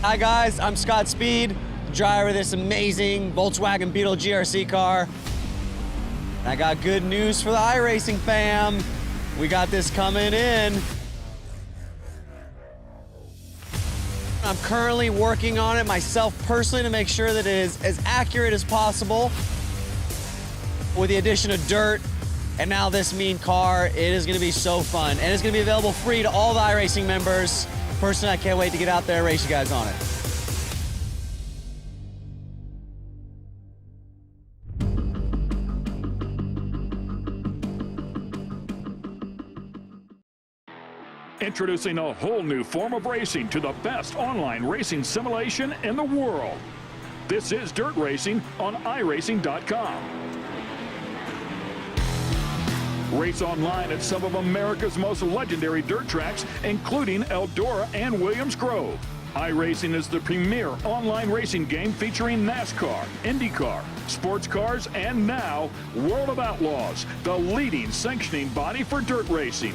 Hi guys, I'm Scott Speed, driver of this amazing Volkswagen Beetle GRC car. And I got good news for the iRacing fam. We got this coming in. I'm currently working on it myself personally to make sure that it is as accurate as possible. With the addition of dirt and now this mean car, it is gonna be so fun. And it's gonna be available free to all the iRacing members. Personally, I can't wait to get out there and race you guys on it. Introducing a whole new form of racing to the best online racing simulation in the world. This is dirt racing on iRacing.com. Race online at some of America's most legendary dirt tracks, including Eldora and Williams Grove. iRacing is the premier online racing game featuring NASCAR, IndyCar, sports cars, and now World of Outlaws, the leading sanctioning body for dirt racing.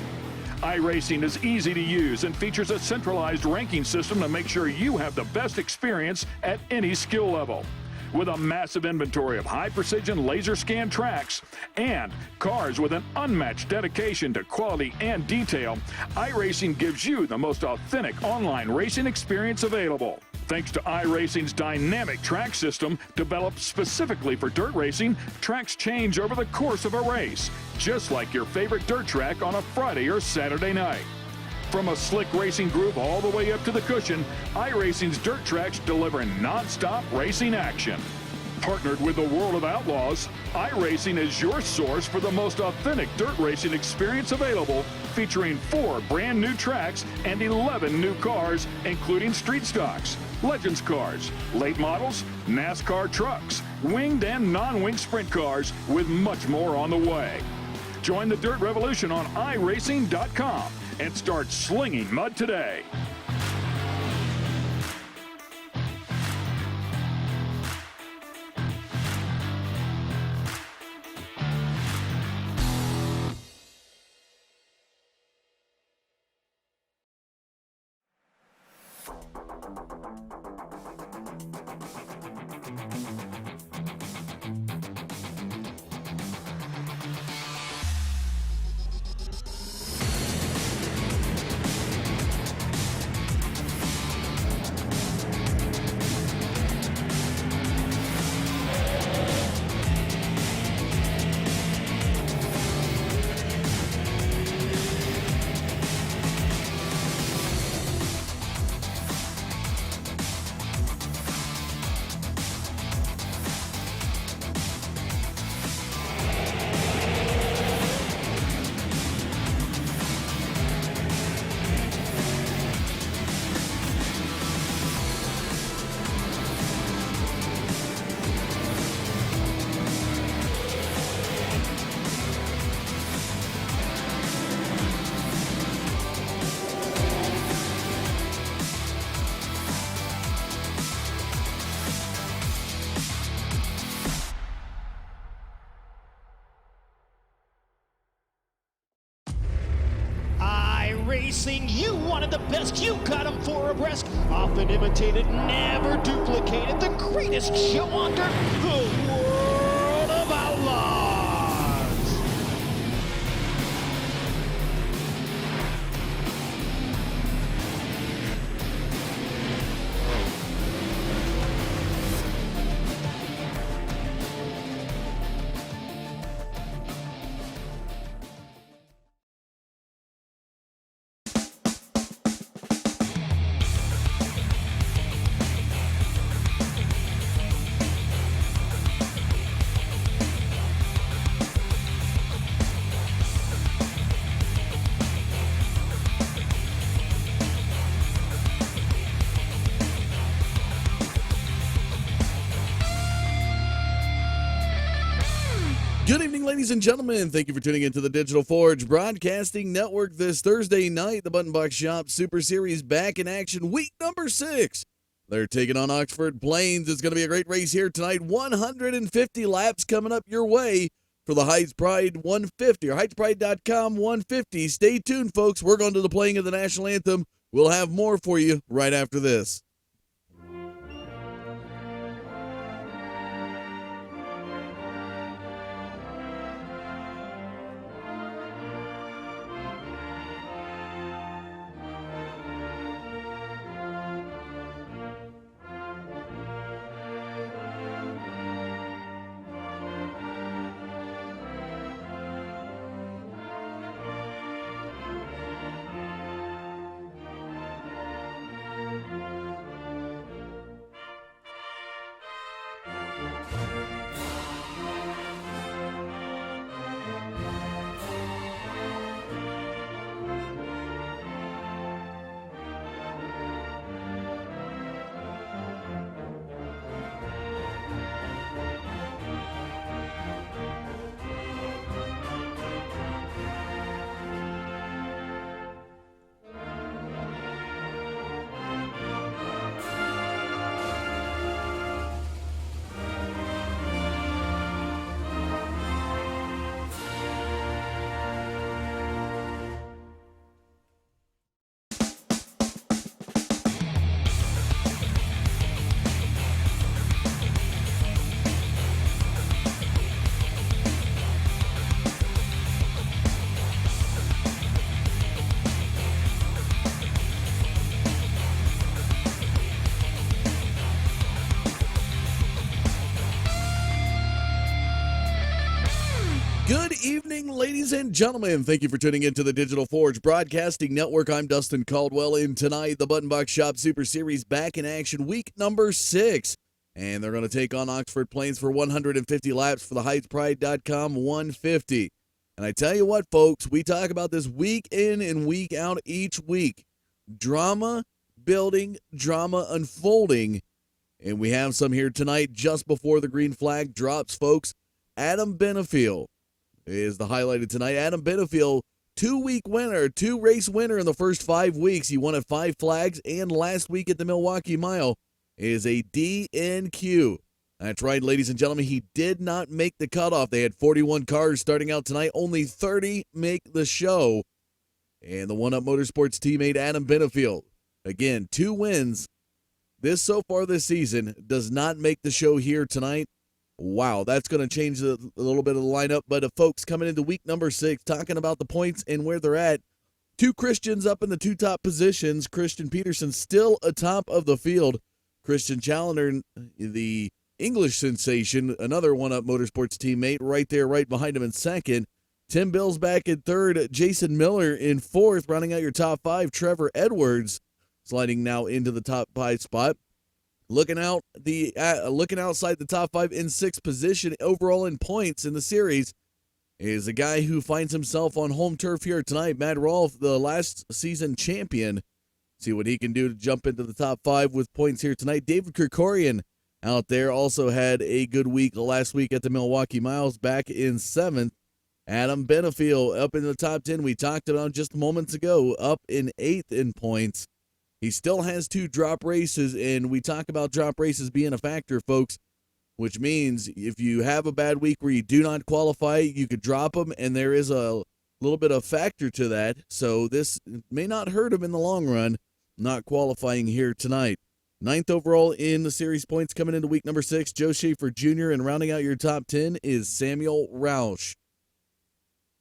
iRacing is easy to use and features a centralized ranking system to make sure you have the best experience at any skill level. With a massive inventory of high-precision laser scan tracks and cars with an unmatched dedication to quality and detail, iRacing gives you the most authentic online racing experience available. Thanks to iRacing's dynamic track system, developed specifically for dirt racing, tracks change over the course of a race, just like your favorite dirt track on a Friday or Saturday night. From a slick racing groove all the way up to the cushion, iRacing's dirt tracks deliver non-stop racing action. Partnered with the World of Outlaws, iRacing is your source for the most authentic dirt racing experience available, featuring 4 brand new tracks and 11 new cars, including street stocks, legends cars, late models, NASCAR trucks, winged and non-winged sprint cars, with much more on the way. Join the dirt revolution on iRacing.com and start slinging mud today. Racing, you wanted the best, you got them for a breast. Often imitated, never duplicated. The greatest show on dirt, the World of Outlaws. Good evening, ladies and gentlemen. Thank you for tuning into the Digital Forge Broadcasting Network this Thursday night. The Button Box Shop Super Series back in action, week number 6. They're taking on Oxford Plains. It's going to be a great race here tonight. 150 laps coming up your way for the Heights Pride 150 or HeightsPride.com 150. Stay tuned, folks. We're going to the playing of the national anthem. We'll have more for you right after this. evening, ladies and gentlemen. Thank you for tuning into the Digital Forge Broadcasting Network. I'm Dustin Caldwell, and tonight, the Button Box Shop Super Series back in action, week number 6. And they're going to take on Oxford Plains for 150 laps for the HeightsPride.com 150. And I tell you what, folks, we talk about this week in and week out each week. Drama building, drama unfolding. And we have some here tonight just before the green flag drops, folks. Adam Benefiel is the highlighted tonight. Adam Benefiel, two-race winner in the first 5 weeks. He won at 5 flags, and last week at the Milwaukee Mile is a DNQ. That's right, ladies and gentlemen. He did not make the cutoff. They had 41 cars starting out tonight. Only 30 make the show. And the One Up Motorsports teammate Adam Benefiel, again, 2 wins. So far this season, does not make the show here tonight. Wow, that's going to change a little bit of the lineup. But folks, coming into week number 6, talking about the points and where they're at. 2 Christians up in the 2 top positions. Christian Peterson still atop of the field. Christian Challenger, the English sensation, another One-Up Motorsports teammate, right there, right behind him in second. Tim Bill's back in third. Jason Miller in fourth. Rounding out your top 5, Trevor Edwards sliding now into the top 5 spot. Looking outside the top 5 in 6th position overall in points in the series is a guy who finds himself on home turf here tonight. Matt Rolfe, the last season champion. See what he can do to jump into the top 5 with points here tonight. David Krikorian out there also had a good week last week at the Milwaukee Miles, back in 7th. Adam Benefiel up in the top 10. We talked about just moments ago, up in 8th in points. He still has 2 drop races, and we talk about drop races being a factor, folks, which means if you have a bad week where you do not qualify, you could drop them, and there is a little bit of factor to that. So this may not hurt him in the long run, not qualifying here tonight. 9th overall in the series points coming into week number 6, Joe Schaefer Jr., and rounding out your top 10 is Samuel Roush.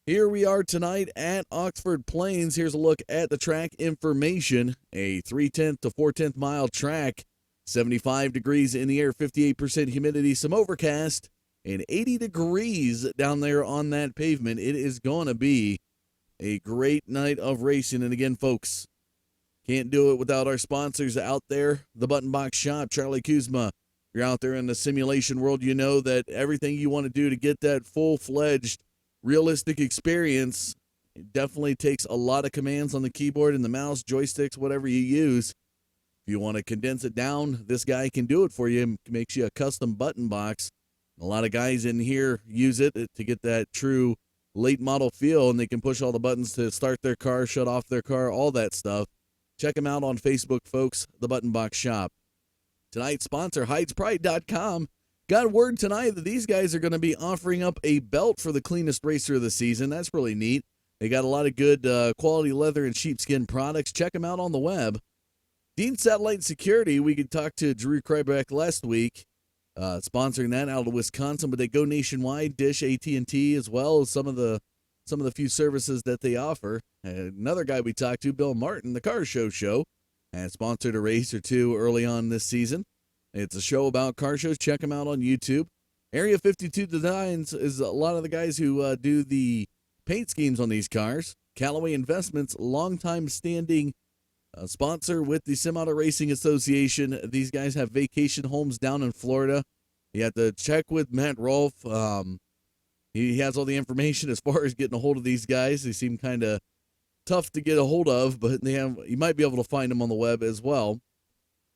Here we are tonight at Oxford Plains. Here's a look at the track information. A 3/10 to 4/10 mile track, 75 degrees in the air, 58% humidity, some overcast, and 80 degrees down there on that pavement. It is going to be a great night of racing. And again, folks, can't do it without our sponsors out there. The Button Box Shop, Charlie Kuzma. If you're out there in the simulation world, you know that everything you want to do to get that full-fledged realistic experience, it definitely takes a lot of commands on the keyboard and the mouse, joysticks, whatever you use. If you want to condense it down, this guy can do it for you. It makes you a custom button box. A lot of guys in here use it to get that true late model feel, and they can push all the buttons to start their car, shut off their car, all that stuff. Check them out on Facebook, folks, the Button Box Shop. Tonight's sponsor, HeightsPride.com. Got word tonight that these guys are going to be offering up a belt for the cleanest racer of the season. That's really neat. They got a lot of good quality leather and sheepskin products. Check them out on the web. Dean Satellite Security, we could talk to Drew Krybeck last week, sponsoring that out of Wisconsin, but they go nationwide, Dish, AT&T, as well as some of the few services that they offer. Another guy we talked to, Bill Martin, the Car Show, has sponsored a race or 2 early on this season. It's a show about car shows. Check them out on YouTube. Area 52 Designs is a lot of the guys who do the paint schemes on these cars. Callaway Investments, longtime standing sponsor with the Semi-Auto Racing Association. These guys have vacation homes down in Florida. You have to check with Matt Rolfe. He has all the information as far as getting a hold of these guys. They seem kind of tough to get a hold of, but you might be able to find them on the web as well.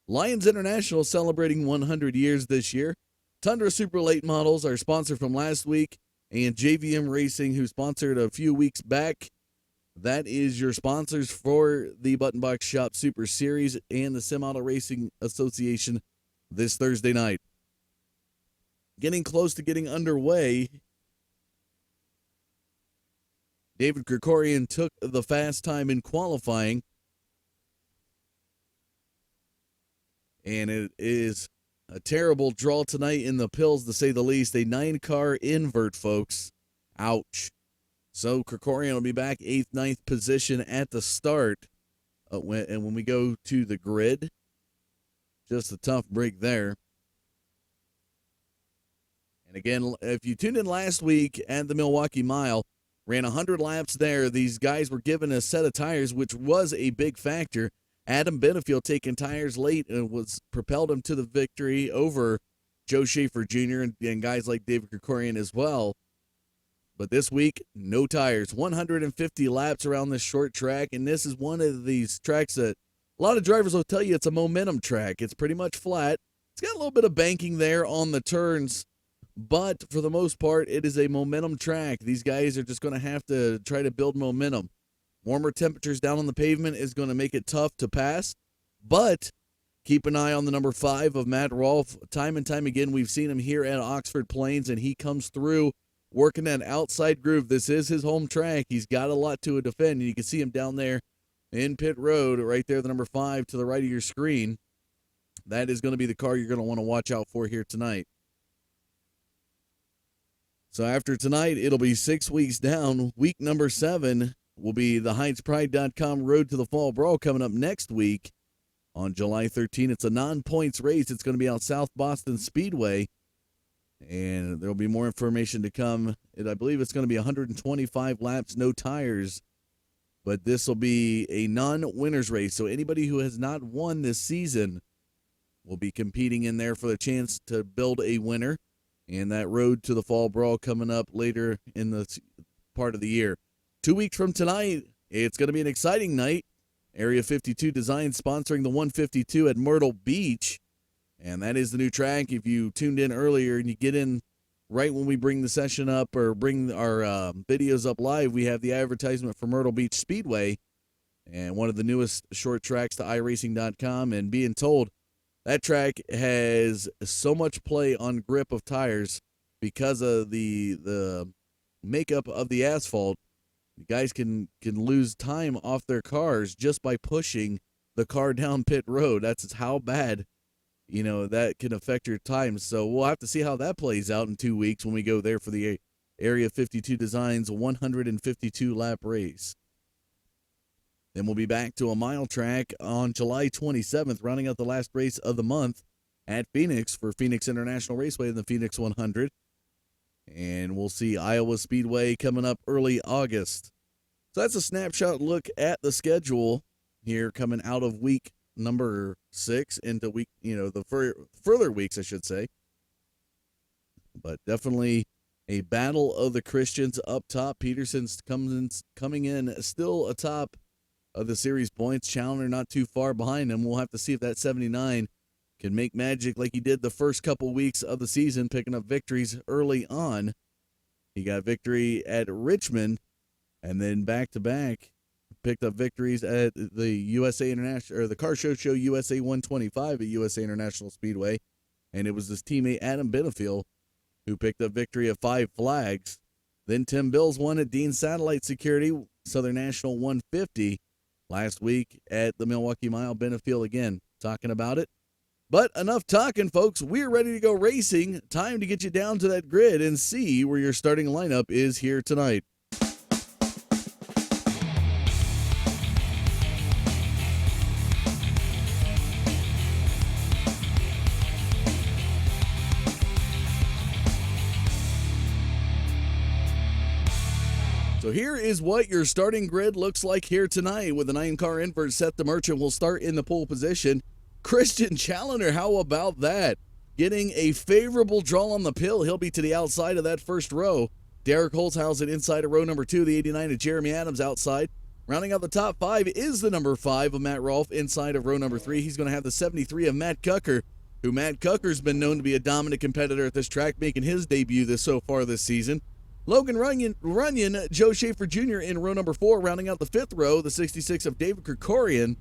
Lions International celebrating 100 years this year. Tundra Super Late Models, our sponsor from last week, and JVM Racing, who sponsored a few weeks back. That is your sponsors for the Button Box Shop Super Series and the Semi-Auto Racing Association this Thursday night. Getting close to getting underway. David Krikorian took the fast time in qualifying. And it is a terrible draw tonight in the pills, to say the least. A 9-car invert, folks. Ouch. So Krikorian will be back 8th, 9th position at the start. When we go to the grid, just a tough break there. And again, if you tuned in last week at the Milwaukee Mile, ran 100 laps there. These guys were given a set of tires, which was a big factor. Adam Benefield taking tires late and propelled him to the victory over Joe Schaefer Jr. and guys like David Krikorian as well. But this week, no tires. 150 laps around this short track, and this is one of these tracks that a lot of drivers will tell you it's a momentum track. It's pretty much flat. It's got a little bit of banking there on the turns, but for the most part, it is a momentum track. These guys are just going to have to try to build momentum. Warmer temperatures down on the pavement is going to make it tough to pass, but keep an eye on the number 5 of Matt Rolfe. Time and time again, we've seen him here at Oxford Plains, and he comes through working that outside groove. This is his home track. He's got a lot to defend, and you can see him down there in pit road, right there, the number 5 to the right of your screen. That is going to be the car you're going to want to watch out for here tonight. So after tonight, it'll be 6 weeks down. Week number 7 will be the HeightsPride.com Road to the Fall Brawl coming up next week on July 13. It's a non-points race. It's going to be out South Boston Speedway, and there will be more information to come. I believe it's going to be 125 laps, no tires, but this will be a non-winners race. So anybody who has not won this season will be competing in there for the chance to build a winner. And that Road to the Fall Brawl coming up later in the part of the year. 2 weeks from tonight, it's going to be an exciting night. Area 52 Design sponsoring the 152 at Myrtle Beach. And that is the new track. If you tuned in earlier and you get in right when we bring the session up or bring our videos up live, we have the advertisement for Myrtle Beach Speedway and one of the newest short tracks to iRacing.com. And being told that track has so much play on grip of tires because of the makeup of the asphalt. The guys can lose time off their cars just by pushing the car down pit road. That's how bad, that can affect your time. So we'll have to see how that plays out in 2 weeks when we go there for the Area 52 Designs 152 lap race. Then we'll be back to a mile track on July 27th, rounding out the last race of the month at Phoenix for Phoenix International Raceway in the Phoenix 100. And we'll see Iowa Speedway coming up early August. So that's a snapshot look at the schedule here coming out of week number 6 into week, the further weeks, I should say. But definitely a battle of the Christians up top. Peterson's coming in still atop of the series points. Challenger not too far behind him. We'll have to see if that 79 can make magic like he did the first couple weeks of the season, picking up victories early on. He got victory at Richmond, and then back-to-back picked up victories at the USA International, or the Car Show USA 125 at USA International Speedway, and it was his teammate Adam Benefield who picked up victory at 5 Flags. Then Tim Bills won at Dean Satellite Security Southern National 150 last week at the Milwaukee Mile. Benefield again talking about it. But enough talking, folks. We're ready to go racing. Time to get you down to that grid and see where your starting lineup is here tonight. So here is what your starting grid looks like here tonight. With the 9-car invert, Seth the Merchant will start in the pole position. Christian Challenger, how about that? Getting a favorable draw on the pill. He'll be to the outside of that first row. Derek Holzhausen inside of row number 2. The 89 of Jeremy Adams outside. Rounding out the top 5 is the number 5 of Matt Rolfe inside of row number 3. He's going to have the 73 of Matt Cucker, who Matt Cucker's been known to be a dominant competitor at this track, making his debut so far this season. Logan Runyon, Joe Schaefer Jr. in row number 4, rounding out the 5th row, the 66 of David Krikorian,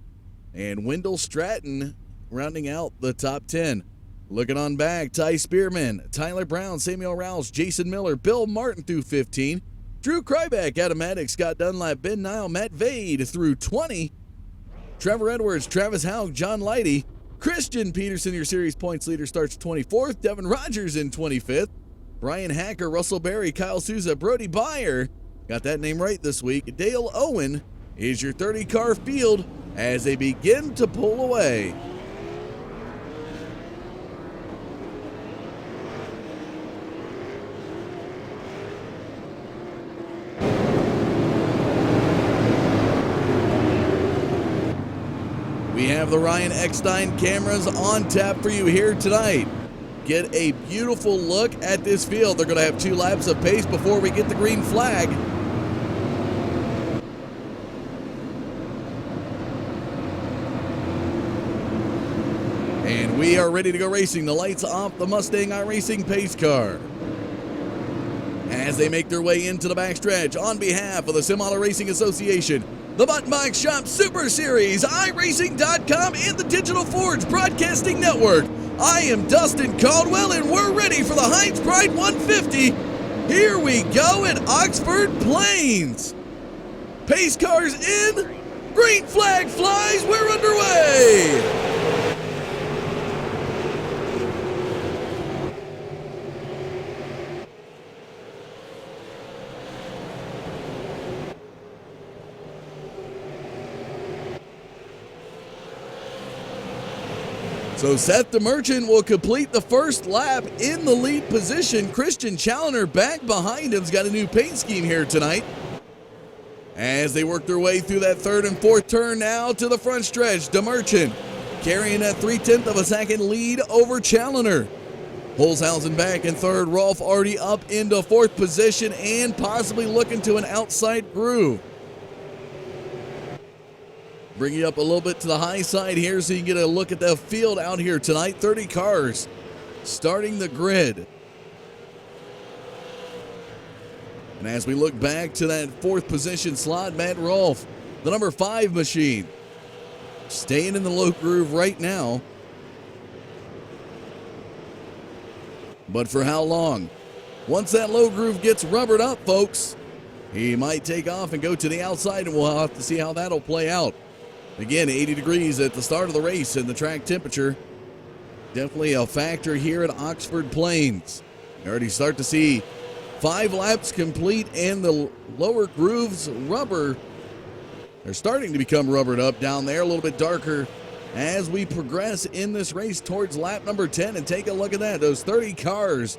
and Wendell Stratton rounding out the top 10. Looking on back, Ty Spearman, Tyler Brown, Samuel Rouse, Jason Miller, Bill Martin through 15, Drew Kryback, Adam Maddox, Scott Dunlap, Ben Nile, Matt Vade through 20, Trevor Edwards, Travis Haug, John Leidy, Christian Peterson, your series points leader, starts 24th, Devin Rogers in 25th, Brian Hacker, Russell Berry, Kyle Souza, Brody Byer, got that name right this week, Dale Owen is your 30-car field as they begin to pull away. have the Ryan Eckstein cameras on tap for you here tonight. Get a beautiful look at this field. They're going to have 2 laps of pace before we get the green flag. And we are ready to go racing. The lights off the Mustang iRacing pace car. As they make their way into the backstretch, on behalf of the Sim Auto Racing Association, the Button Box Shop Super Series, iRacing.com, and the Digital Forge Broadcasting Network, I am Dustin Caldwell, and we're ready for the Heinz Pride 150. Here we go at Oxford Plains. Pace cars in, green flag flies, we're underway. So Seth the Merchant will complete the first lap in the lead position. Christian Challoner back behind him's got a new paint scheme here tonight. As they work their way through that third and fourth turn now to the front stretch, the Merchant carrying that 0.3 of a second lead over Challoner. Holzhausen back in third, Rolf already up into fourth position and possibly looking to an outside groove. Bring you up a little bit to the high side here so you can get a look at the field out here tonight. 30 cars starting the grid. And as we look back to that fourth position slot, Matt Rolfe, the number 5 machine, staying in the low groove right now. But for how long? Once that low groove gets rubbered up, folks, he might take off and go to the outside, and we'll have to see how that'll play out. Again, 80 degrees at the start of the race, and the track temperature definitely a factor here at Oxford Plains. You already start to see 5 laps complete, and the lower grooves rubber. They're starting to become rubbered up down there, a little bit darker as we progress in this race towards lap number 10. And take a look at that. Those 30 cars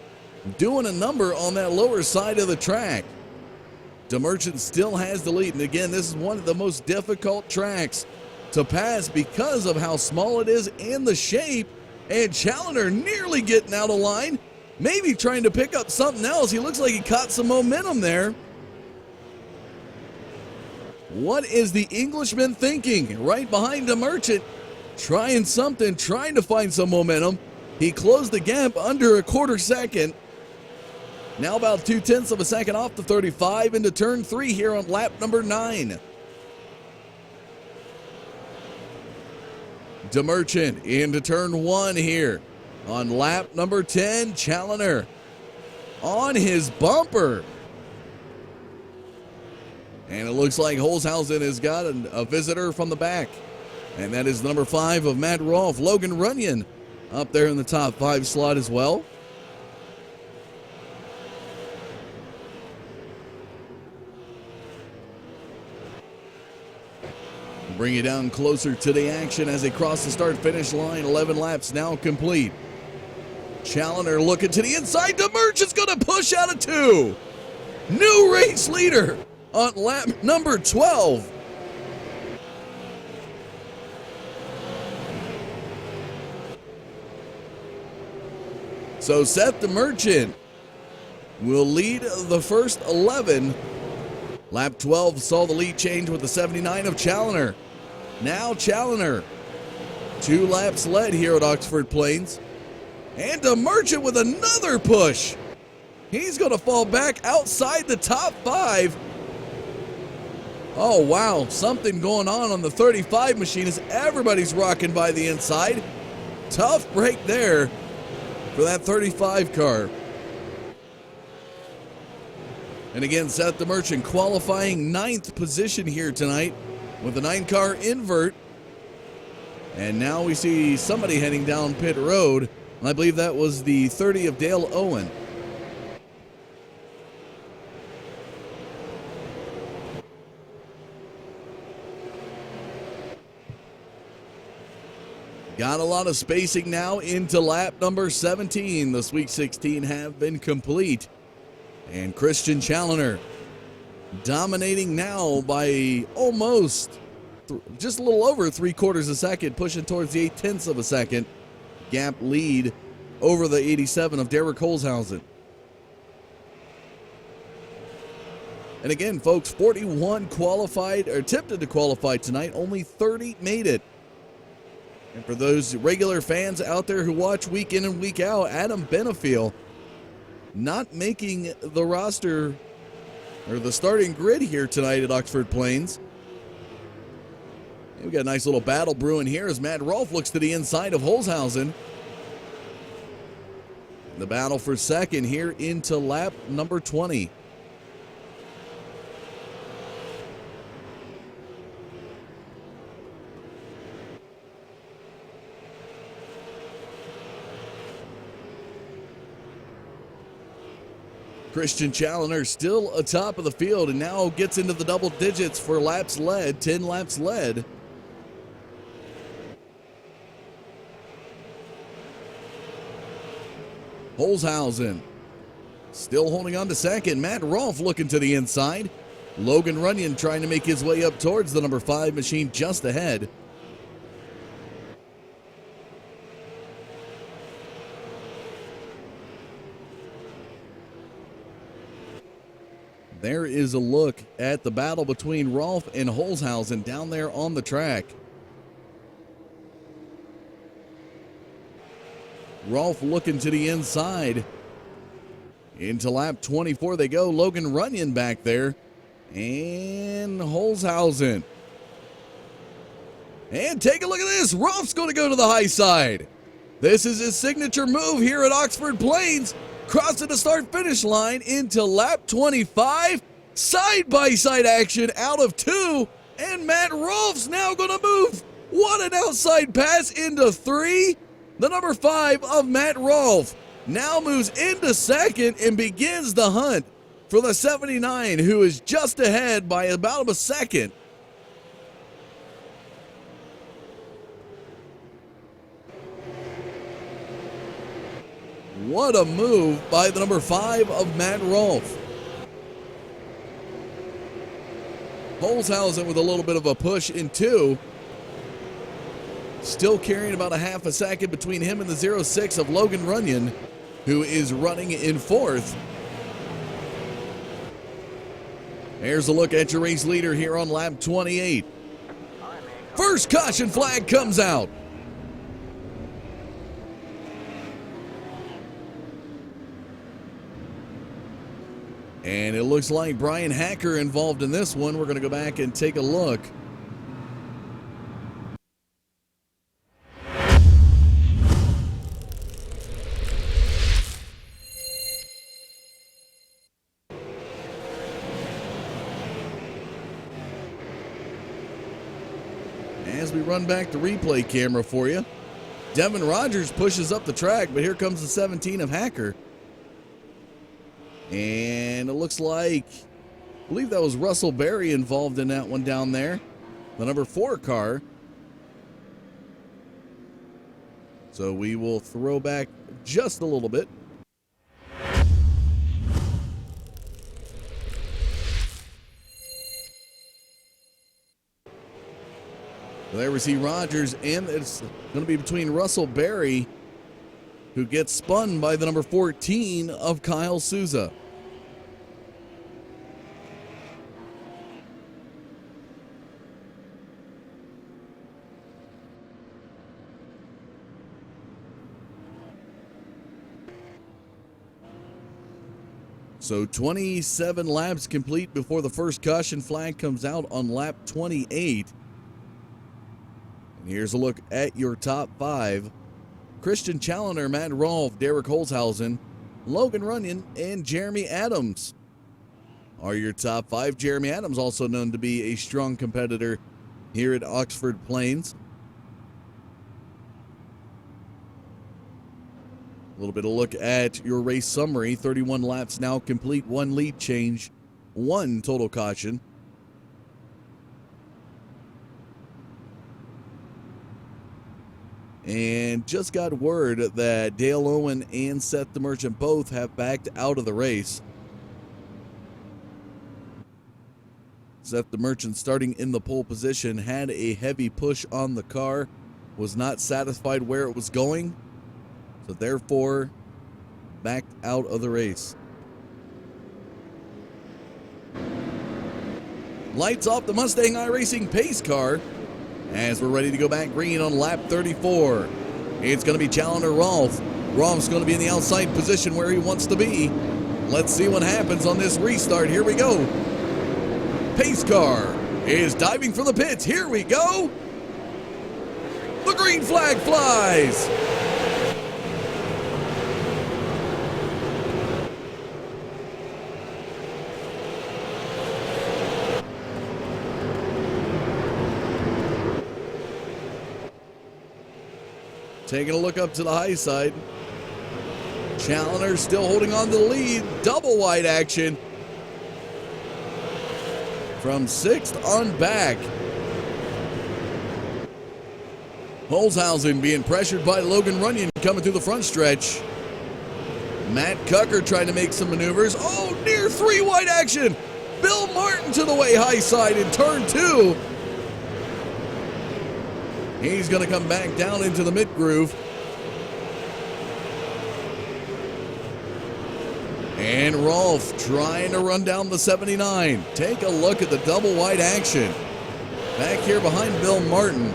doing a number on that lower side of the track. DeMerchant still has the lead. And again, this is one of the most difficult tracks to pass because of how small it is and the shape. And Challoner nearly getting out of line, maybe trying to pick up something else. He looks like he caught some momentum there. What is the Englishman thinking? Right behind the Merchant, trying something, trying to find some momentum. He closed the gap under a quarter second. Now about 0.2 of a second off the 35 into turn 3 here on lap number 9. DeMerchant into turn 1 here on lap number 10. Challoner on his bumper. And it looks like Holzhausen has got a visitor from the back. And that is number 5 of Matt Rolfe, Logan Runyon, up there in the top 5 slot as well. Bring you down closer to the action as they cross the start-finish line. 11 laps now complete. Challoner looking to the inside. DeMerchant's going to push out of 2. New race leader on lap number 12. So Seth DeMerchant will lead the first 11. Lap 12 saw the lead change with the 79 of Challoner. Now Challoner, 2 laps led here at Oxford Plains. And DeMerchant with another push. He's going to fall back outside the top 5. Oh, wow. Something going on the 35 machine as everybody's rocking by the inside. Tough break there for that 35 car. And again, Seth DeMerchant qualifying 9th position here tonight with a 9-car invert. And now we see somebody heading down pit road. I believe that was the 30 of Dale Owen. Got a lot of spacing now into lap number 17. The Sweet 16 have been complete. And Christian Challoner dominating now by almost just a little over 3/4 a second, pushing towards the 0.8 of a second gap lead over the 87 of Derek Holzhausen. And again, folks, 41 qualified or attempted to qualify tonight. Only 30 made it. And for those regular fans out there who watch week in and week out, Adam Benefiel not making the roster or the starting grid here tonight at Oxford Plains. And we got a nice little battle brewing here as Matt Rolfe looks to the inside of Holzhausen. The battle for second here into lap number 20. Christian Challoner still atop of the field and now gets into the double digits for laps led, 10 laps led. Holzhausen still holding on to second. Matt Rolfe looking to the inside. Logan Runyon trying to make his way up towards the number 5 machine just ahead. There is a look at the battle between Rolfe and Holzhausen down there on the track. Rolfe looking to the inside. Into lap 24 they go. Logan Runyon back there. And Holzhausen. And take a look at this. Rolfe's going to go to the high side. This is his signature move here at Oxford Plains. Crossing the start-finish line into lap 25. Side-by-side action out of 2. And Matt Rolfe's now going to move. What an outside pass into 3. The number 5 of Matt Rolfe now moves into second and begins the hunt for the 79, who is just ahead by about a second. What a move by the number 5 of Matt Rolfe. Holzhausen with a little bit of a push in 2. Still carrying about a half a second between him and the 06 of Logan Runyon, who is running in 4th. Here's a look at your race leader here on lap 28. First caution flag comes out. And it looks like Brian Hacker involved in this one. We're going to go back and take a look. As we run back the replay camera for you, Devin Rogers pushes up the track, but here comes the 17 of Hacker. And it looks like, I believe that was Russell Berry involved in that one down there. The number 4 car. So we will throw back just a little bit. There we see Rogers, and it's going to be between Russell Berry, who gets spun by the number 14 of Kyle Souza. So 27 laps complete before the first caution flag comes out on lap 28. And here's a look at your top 5. Christian Challoner, Matt Rolfe, Derek Holzhausen, Logan Runyon, and Jeremy Adams are your top 5. Jeremy Adams, also known to be a strong competitor here at Oxford Plains. A little bit of look at your race summary. 31 laps now complete, 1 lead change, 1 total caution. And just got word that Dale Owen and Seth the Merchant both have backed out of the race. Seth the Merchant, starting in the pole position, had a heavy push on the car, was not satisfied where it was going, so therefore backed out of the race. Lights off the Mustang iRacing pace car as we're ready to go back green on lap 34. It's going to be Challenger Rolf. Rolf's going to be in the outside position where he wants to be. Let's see what happens on this restart. Here we go. Pace car is diving from the pits. Here we go. The green flag flies. Taking a look up to the high side. Challenger still holding on to the lead. Double wide action. From 6th on back. Holzhausen being pressured by Logan Runyon coming through the front stretch. Matt Cucker trying to make some maneuvers. Oh, near 3 wide action. Bill Martin to the way high side in turn 2. He's going to come back down into the mid groove. And Rolf trying to run down the 79. Take a look at the double wide action. Back here behind Bill Martin.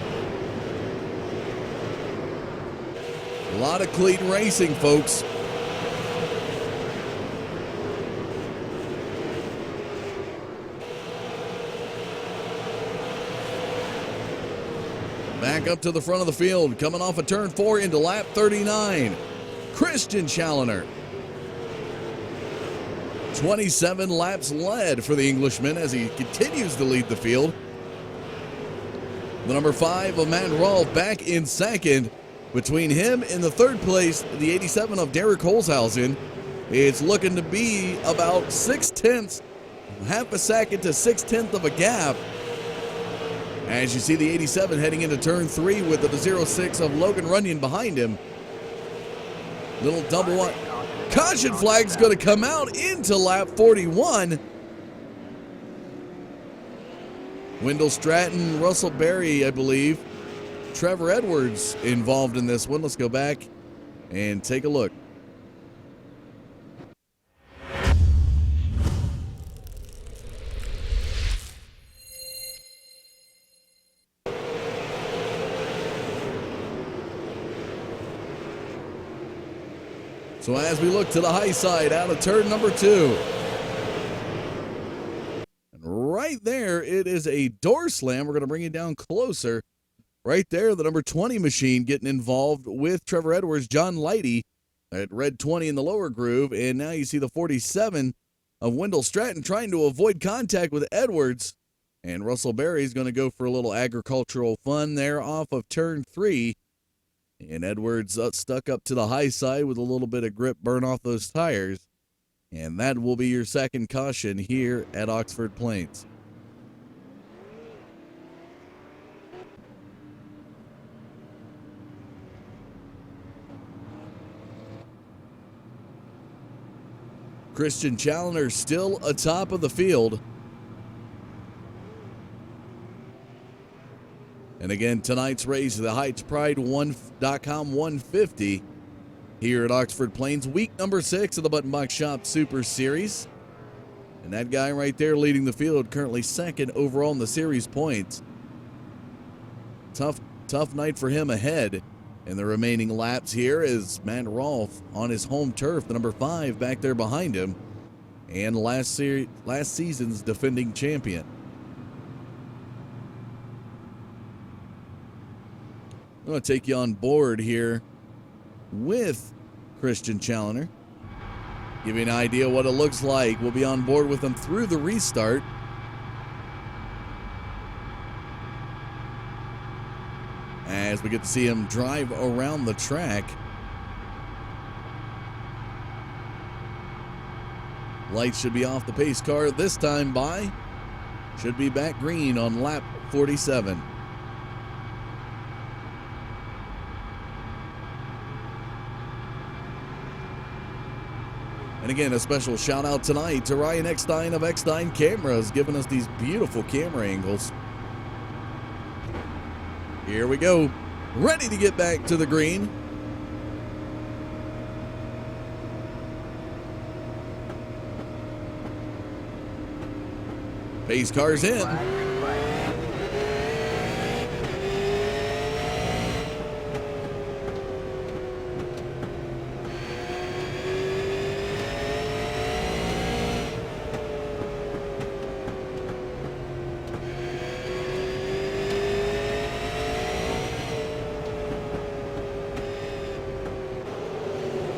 A lot of clean racing, folks. Back up to the front of the field, coming off of turn 4 into lap 39. Christian Challenger. 27 laps led for the Englishman as he continues to lead the field. The number 5 of Matt Rolf back in second. Between him and the third place, the 87 of Derek Holzhausen, it's looking to be about 0.6, half a second to 0.6 of a gap. As you see the 87 heading into turn 3 with the 06 of Logan Runyon behind him. Little double one. Caution flag's going to come out into lap 41. Wendell Stratton, Russell Berry, I believe. Trevor Edwards involved in this one. Let's go back and take a look. So as we look to the high side out of turn number 2. And right there, it is a door slam. We're going to bring it down closer. Right there, the number 20 machine getting involved with Trevor Edwards, John Lighty at red 20 in the lower groove. And now you see the 47 of Wendell Stratton trying to avoid contact with Edwards. And Russell Berry is going to go for a little agricultural fun there off of turn 3. And Edwards stuck up to the high side with a little bit of grip burn off those tires. And that will be your second caution here at Oxford Plains. Christian Challenger still atop of the field. And again, tonight's race, the Heights Pride.com 150 here at Oxford Plains, week number 6 of the Button Box Shop Super Series. And that guy right there leading the field, currently second overall in the series points. Tough night for him ahead. And the remaining laps here is Matt Rolf on his home turf, the number 5 back there behind him, and last season's defending champion. I'm going to take you on board here with Christian Challenger. Give you an idea what it looks like. We'll be on board with him through the restart. As we get to see him drive around the track. Lights should be off the pace car this time by. Should be back green on lap 47. And again, a special shout out tonight to Ryan Eckstein of Eckstein Cameras, giving us these beautiful camera angles. Here we go. Ready to get back to the green. Pace car's in.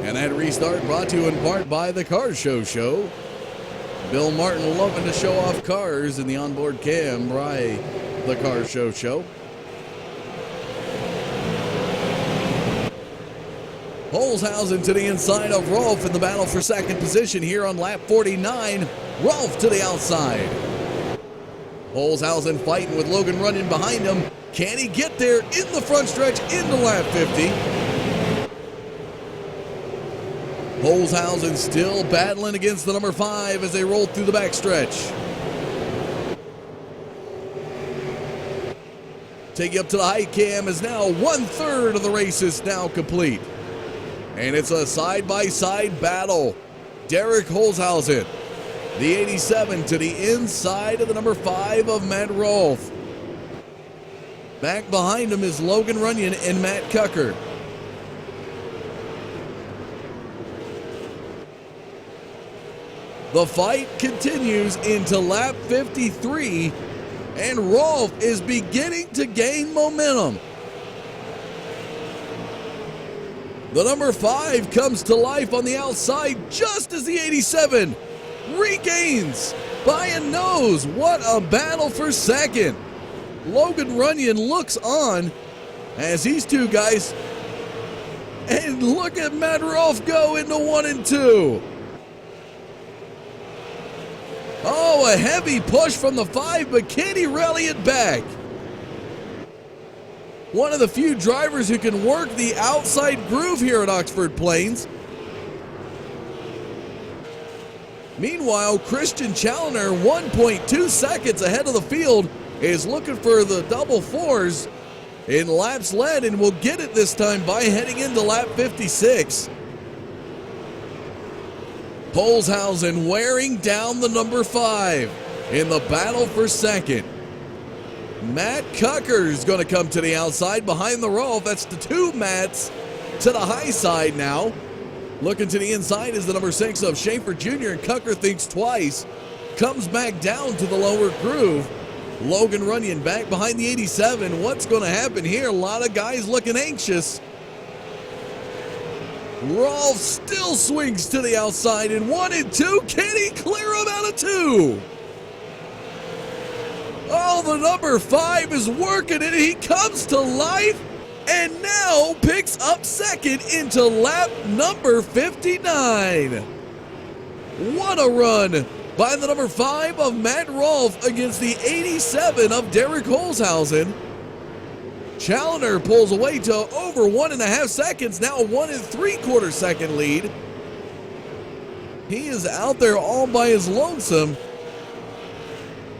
And that restart brought to you in part by the Car Show. Bill Martin loving to show off cars in the onboard cam by the Car Show. Holzhausen to the inside of Rolf in the battle for second position here on lap 49. Rolf to the outside. Holzhausen fighting with Logan running behind him. Can he get there in the front stretch into lap 50? Holzhausen still battling against the number 5 as they roll through the backstretch. Take you up to the high cam is now 1/3 of the race is now complete. And it's a side-by-side battle. Derek Holzhausen, the 87 to the inside of the number 5 of Matt Rolfe. Back behind him is Logan Runyon and Matt Cucker. The fight continues into lap 53, and Rolfe is beginning to gain momentum. The number 5 comes to life on the outside just as the 87 regains by a nose. What a battle for second. Logan Runyon looks on as these two guys, and look at Matt Rolfe go into 1 and 2. Oh, a heavy push from the 5, but can he rally it back? One of the few drivers who can work the outside groove here at Oxford Plains. Meanwhile, Christian Challoner, 1.2 seconds ahead of the field, is looking for the double fours in laps led, and will get it this time by heading into lap 56. Holzhausen wearing down the number 5 in the battle for second. Matt Cucker's going to come to the outside behind the Rolfe. That's the 2 Matts to the high side now. Looking to the inside is the number 6 of Schaefer Jr., and Cucker thinks twice. Comes back down to the lower groove. Logan Runyon back behind the 87. What's going to happen here? A lot of guys looking anxious. Rolfe still swings to the outside in 1 and 2. Can he clear him out of 2? Oh, the number 5 is working it. He comes to life and now picks up second into lap number 59. What a run by the number 5 of Matt Rolfe against the 87 of Derek Holzhausen. Challoner pulls away to over 1.5 seconds, now a 1 3/4 second lead. He is out there all by his lonesome,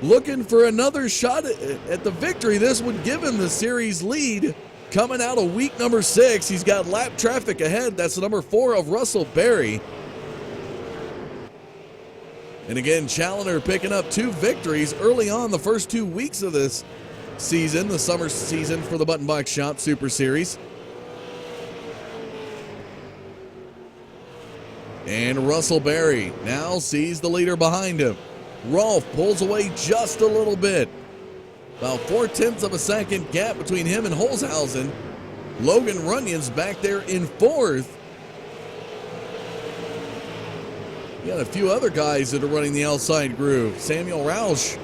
looking for another shot at the victory. This would give him the series lead coming out of week number 6. He's got lap traffic ahead. That's the number 4 of Russell Berry. And again, Challoner picking up 2 victories early on the first 2 weeks of this season, the summer season for the Button Box Shop Super Series. And Russell Berry now sees the leader behind him. Rolfe pulls away just a little bit. About 0.4 of a second gap between him and Holzhausen. Logan Runyon's back there in 4th. You got a few other guys that are running the outside groove. Samuel Roush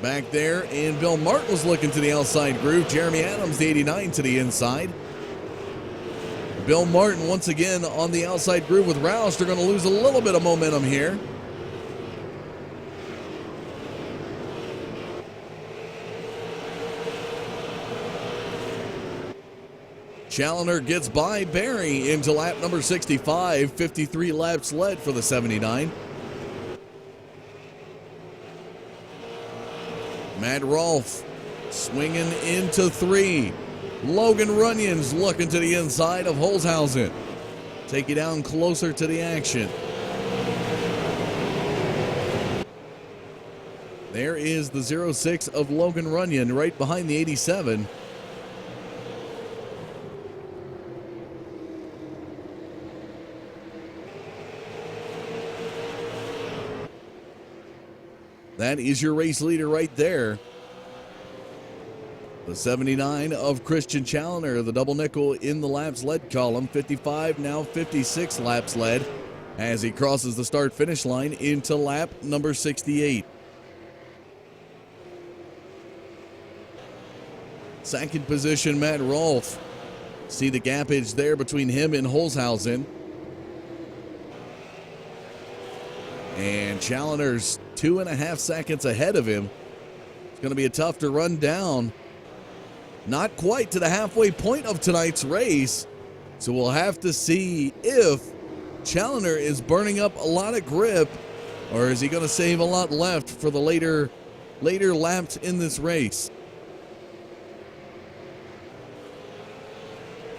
back there, and Bill Martin was looking to the outside groove. Jeremy Adams, the 89, to the inside. Bill Martin once again on the outside groove with Roush. They're going to lose a little bit of momentum here. Challenger gets by Barry into lap number 65. 53 laps led for the 79. Matt Rolfe swinging into 3. Logan Runyon's looking to the inside of Holzhausen. Take you down closer to the action. There is the 06 of Logan Runyon right behind the 87. That is your race leader right there. The 79 of Christian Challenger, the double nickel in the laps led column. 55, now 56 laps led as he crosses the start-finish line into lap number 68. Second position, Matt Rolfe. See the gapage there between him and Holzhausen. And Challenger's 2.5 seconds ahead of him. It's going to be a tough to run down. Not quite to the halfway point of tonight's race. So we'll have to see if Challenger is burning up a lot of grip, or is he going to save a lot left for the later laps in this race.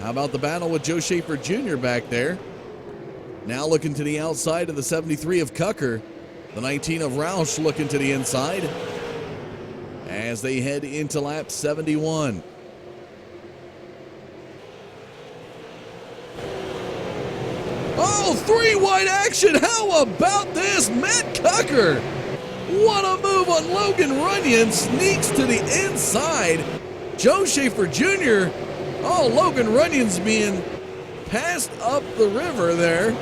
How about the battle with Joe Schaefer Jr. back there? Now looking to the outside of the 73 of Cucker. The 19 of Roush looking to the inside as they head into lap 71. Oh, 3 wide action. How about this? Matt Cucker. What a move on Logan Runyon. Sneaks to the inside. Joe Schaefer Jr. Oh, Logan Runyon's being passed up the river there.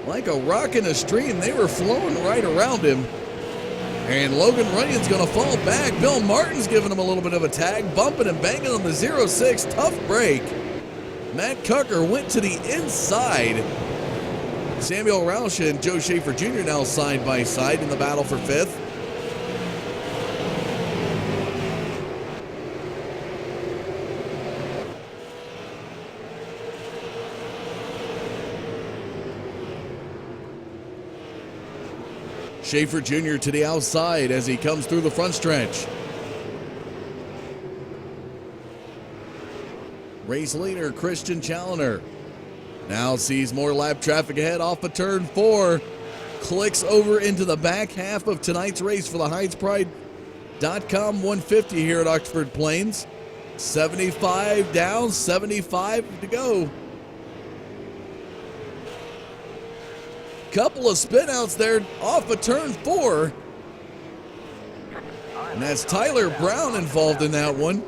Like a rock in a stream, they were flowing right around him. And Logan Runyon's going to fall back. Bill Martin's giving him a little bit of a tag, bumping and banging on the 06. Tough break. Matt Cucker went to the inside. Samuel Roush and Joe Schaefer Jr. now side by side in the battle for 5th. Schaefer Jr. to the outside as he comes through the front stretch. Race leader Christian Challenger now sees more lap traffic ahead off of turn 4. Clicks over into the back half of tonight's race for the HeidsPride.com 150 here at Oxford Plains. 75 down, 75 to go. Couple of spinouts there off of turn 4. And that's Tyler Brown involved in that one.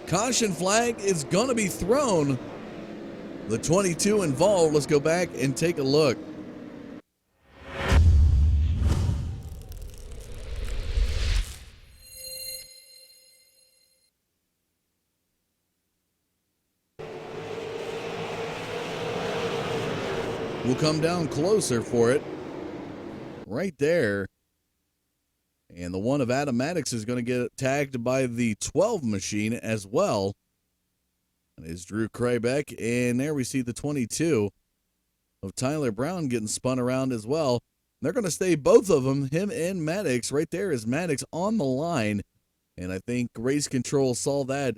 Caution flag is going to be thrown. The 22 involved. Let's go back and take a look. We'll come down closer for it. Right there. And the one of Adam Maddox is going to get tagged by the 12 machine as well. That is Drew Kraybeck. And there we see the 22 of Tyler Brown getting spun around as well. They're going to stay, both of them, him and Maddox. Right there is Maddox on the line. And I think Race Control saw that.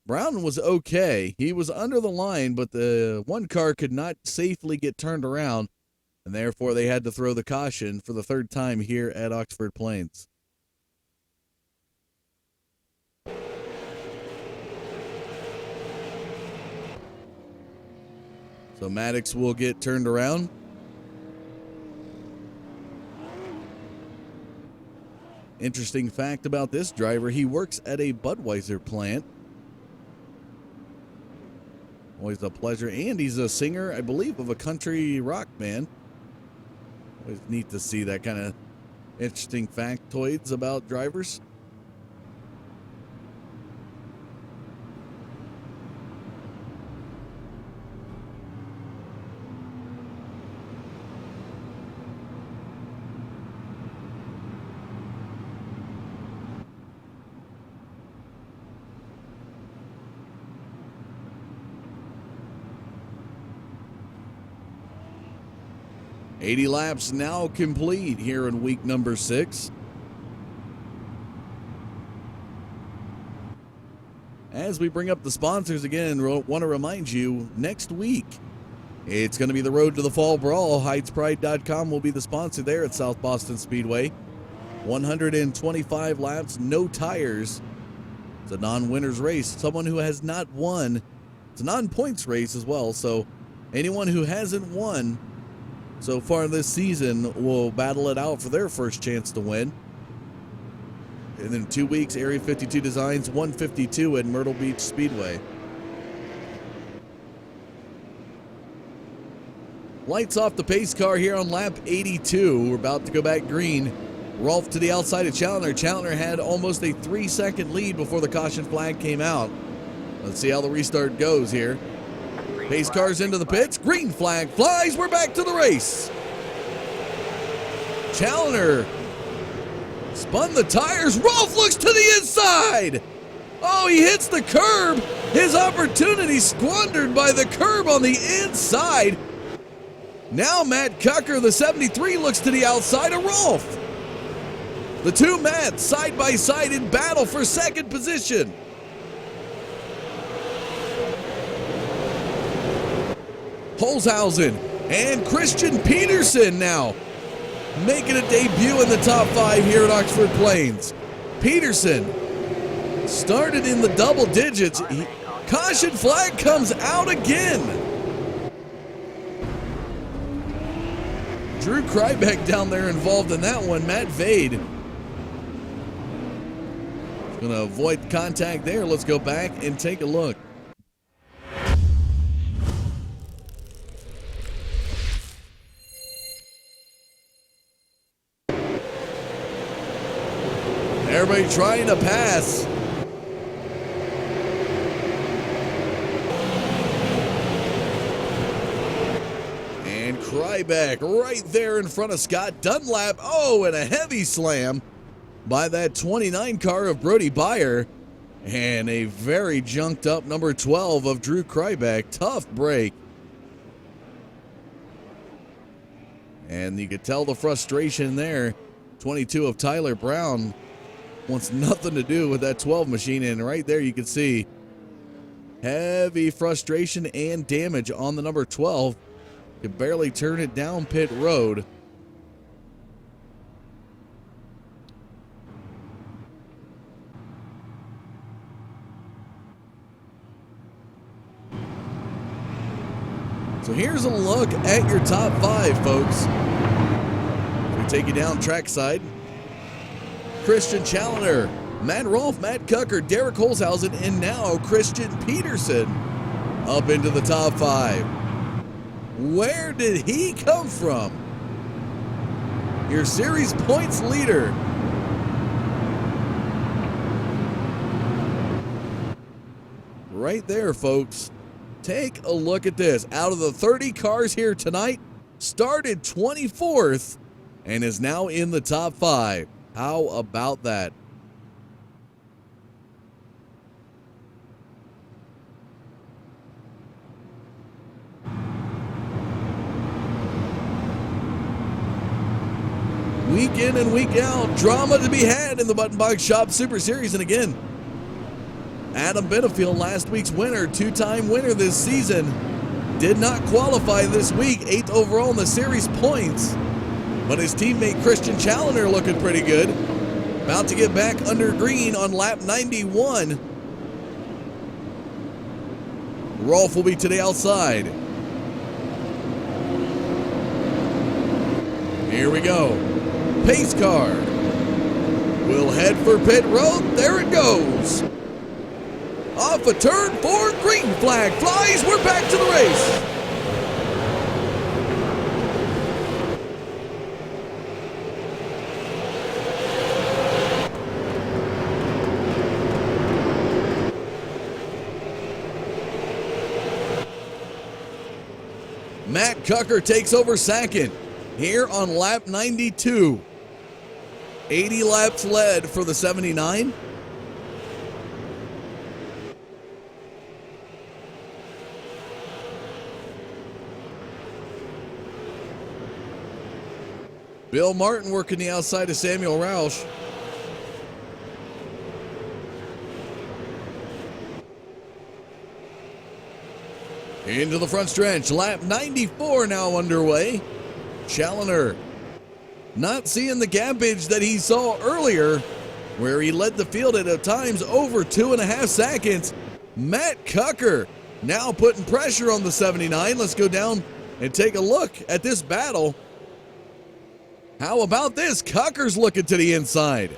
Brown was okay. He was under the line, but the one car could not safely get turned around, and therefore they had to throw the caution for the 3rd time here at Oxford Plains. So Maddox will get turned around. Interesting fact about this driver, he works at a Budweiser plant. Always a pleasure. And he's a singer, I believe, of a country rock band. Always neat to see that kind of interesting factoids about drivers. 80 laps now complete here in week number 6. As we bring up the sponsors again, want to remind you, next week, it's going to be the Road to the Fall Brawl. HeightsPride.com will be the sponsor there at South Boston Speedway. 125 laps, no tires. It's a non-winners race. Someone who has not won. It's a non-points race as well, so anyone who hasn't won so far this season will battle it out for their first chance to win. And in 2 weeks, Area 52 Designs 152 at Myrtle Beach Speedway. Lights off the pace car here on lap 82. We're about to go back green. Rolf to the outside of Challenger. Challenger had almost a 3-second lead before the caution flag came out. Let's see how the restart goes here. Pace car's into the pits. Green flag flies. We're back to the race. Challenger spun the tires. Rolf looks to the inside. Oh, he hits the curb. His opportunity squandered by the curb on the inside. Now Matt Cucker, the 73, looks to the outside of Rolf. The two Matts side by side in battle for second position. Holzhausen and Christian Peterson now making a debut in the top 5 here at Oxford Plains. Peterson started in the double digits. Caution flag comes out again. Drew Krybeck down there involved in that one. Matt Vade going to avoid contact there. Let's go back and take a look. Everybody trying to pass. And Krybeck right there in front of Scott Dunlap. Oh, and a heavy slam by that 29 car of Brody Byer. And a very junked up number 12 of Drew Krybeck. Tough break. And you could tell the frustration there. 22 of Tyler Brown wants nothing to do with that 12 machine, and right there you can see heavy frustration and damage on the number 12. Could barely turn it down pit road. So here's a look at your top 5, folks. We take you down trackside. Christian Challenger, Matt Rolf, Matt Cucker, Derek Holzhausen, and now Christian Peterson up into the top 5. Where did he come from? Your series points leader. Right there, folks. Take a look at this. Out of the 30 cars here tonight, started 24th and is now in the top 5. How about that? Week in and week out, drama to be had in the Button Box Shop Super Series. And again, Adam Benefield, last week's winner, 2-time winner this season, did not qualify this week, 8th overall in the series points. But his teammate Christian Challenger looking pretty good. About to get back under green on lap 91. Rolf will be to the outside. Here we go. Pace car will head for pit road. There it goes. Off a turn 4, green flag flies. We're back to the race. Matt Cucker takes over second here on lap 92. 80 laps led for the 79. Bill Martin working the outside of Samuel Roush. Into the front stretch. Lap 94 now underway. Challoner not seeing the gappage that he saw earlier, where he led the field at times over 2.5 seconds. Matt Cucker now putting pressure on the 79. Let's go down and take a look at this battle. How about this? Cucker's looking to the inside.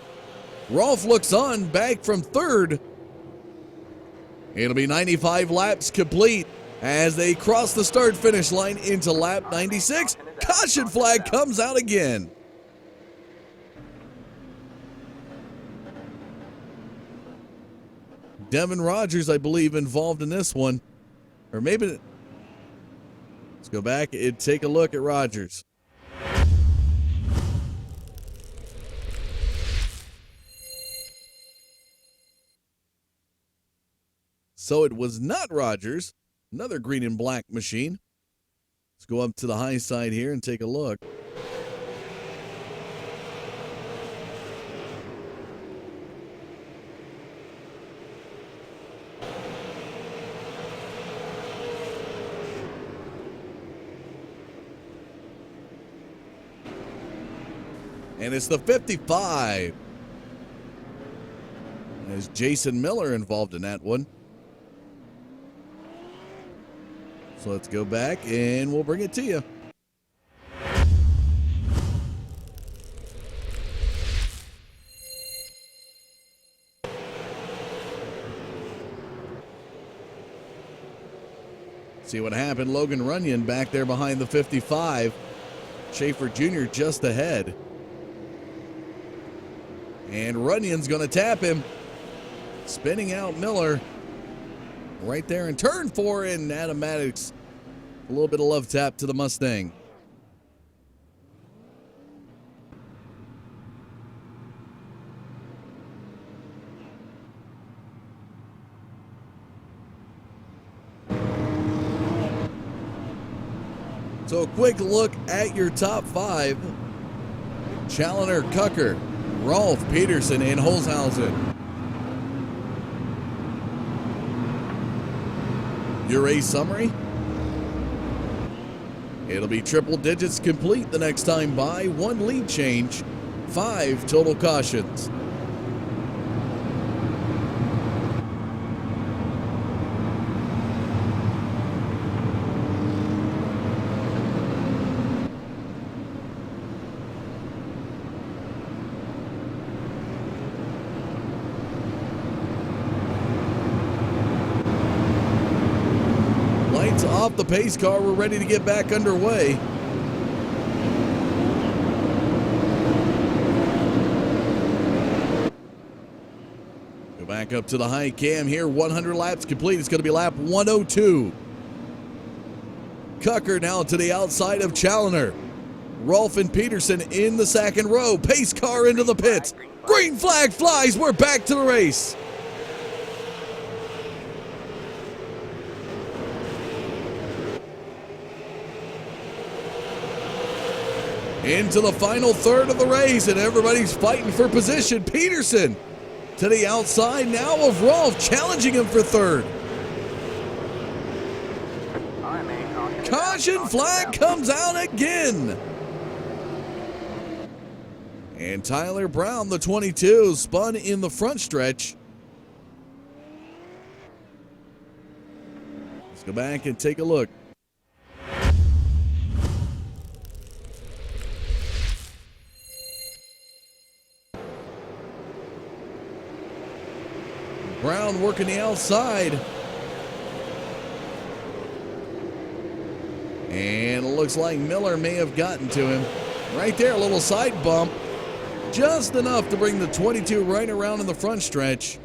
Rolf looks on, back from third. It'll be 95 laps complete as they cross the start-finish line into lap 96. Caution flag comes out again. Devin Rogers, I believe, involved in this one. Or maybe, let's go back and take a look at Rogers. So it was not Rogers, another green and black machine. Let's go up to the high side here and take a look. And it's the 55. There's Jason Miller involved in that one. So let's go back and we'll bring it to you. See what happened. Logan Runyon back there behind the 55. Schaefer Jr. just ahead. And Runyon's going to tap him. Spinning out Miller. Right there in turn 4, and Adam Maddox. A little bit of love tap to the Mustang. So a quick look at your top 5. Challoner, Cucker, Rolf, Peterson, and Holzhausen. Your race summary? It'll be triple digits complete the next time by. 1 lead change, 5 total cautions. Off the pace car, we're ready to get back underway. Go back up to the high cam here. 100 laps complete. It's going to be lap 102. Cucker now to the outside of Challoner. Rolf and Peterson in the second row. Pace car into the pits. Green flag flies. We're back to the race. Into the final third of the race, and everybody's fighting for position. Peterson to the outside now of Rolf, challenging him for third. Caution flag comes out again. And Tyler Brown, the 22, spun in the front stretch. Let's go back and take a look. Brown working the outside. And it looks like Miller may have gotten to him. Right there, a little side bump. Just enough to bring the 22 right around in the front stretch.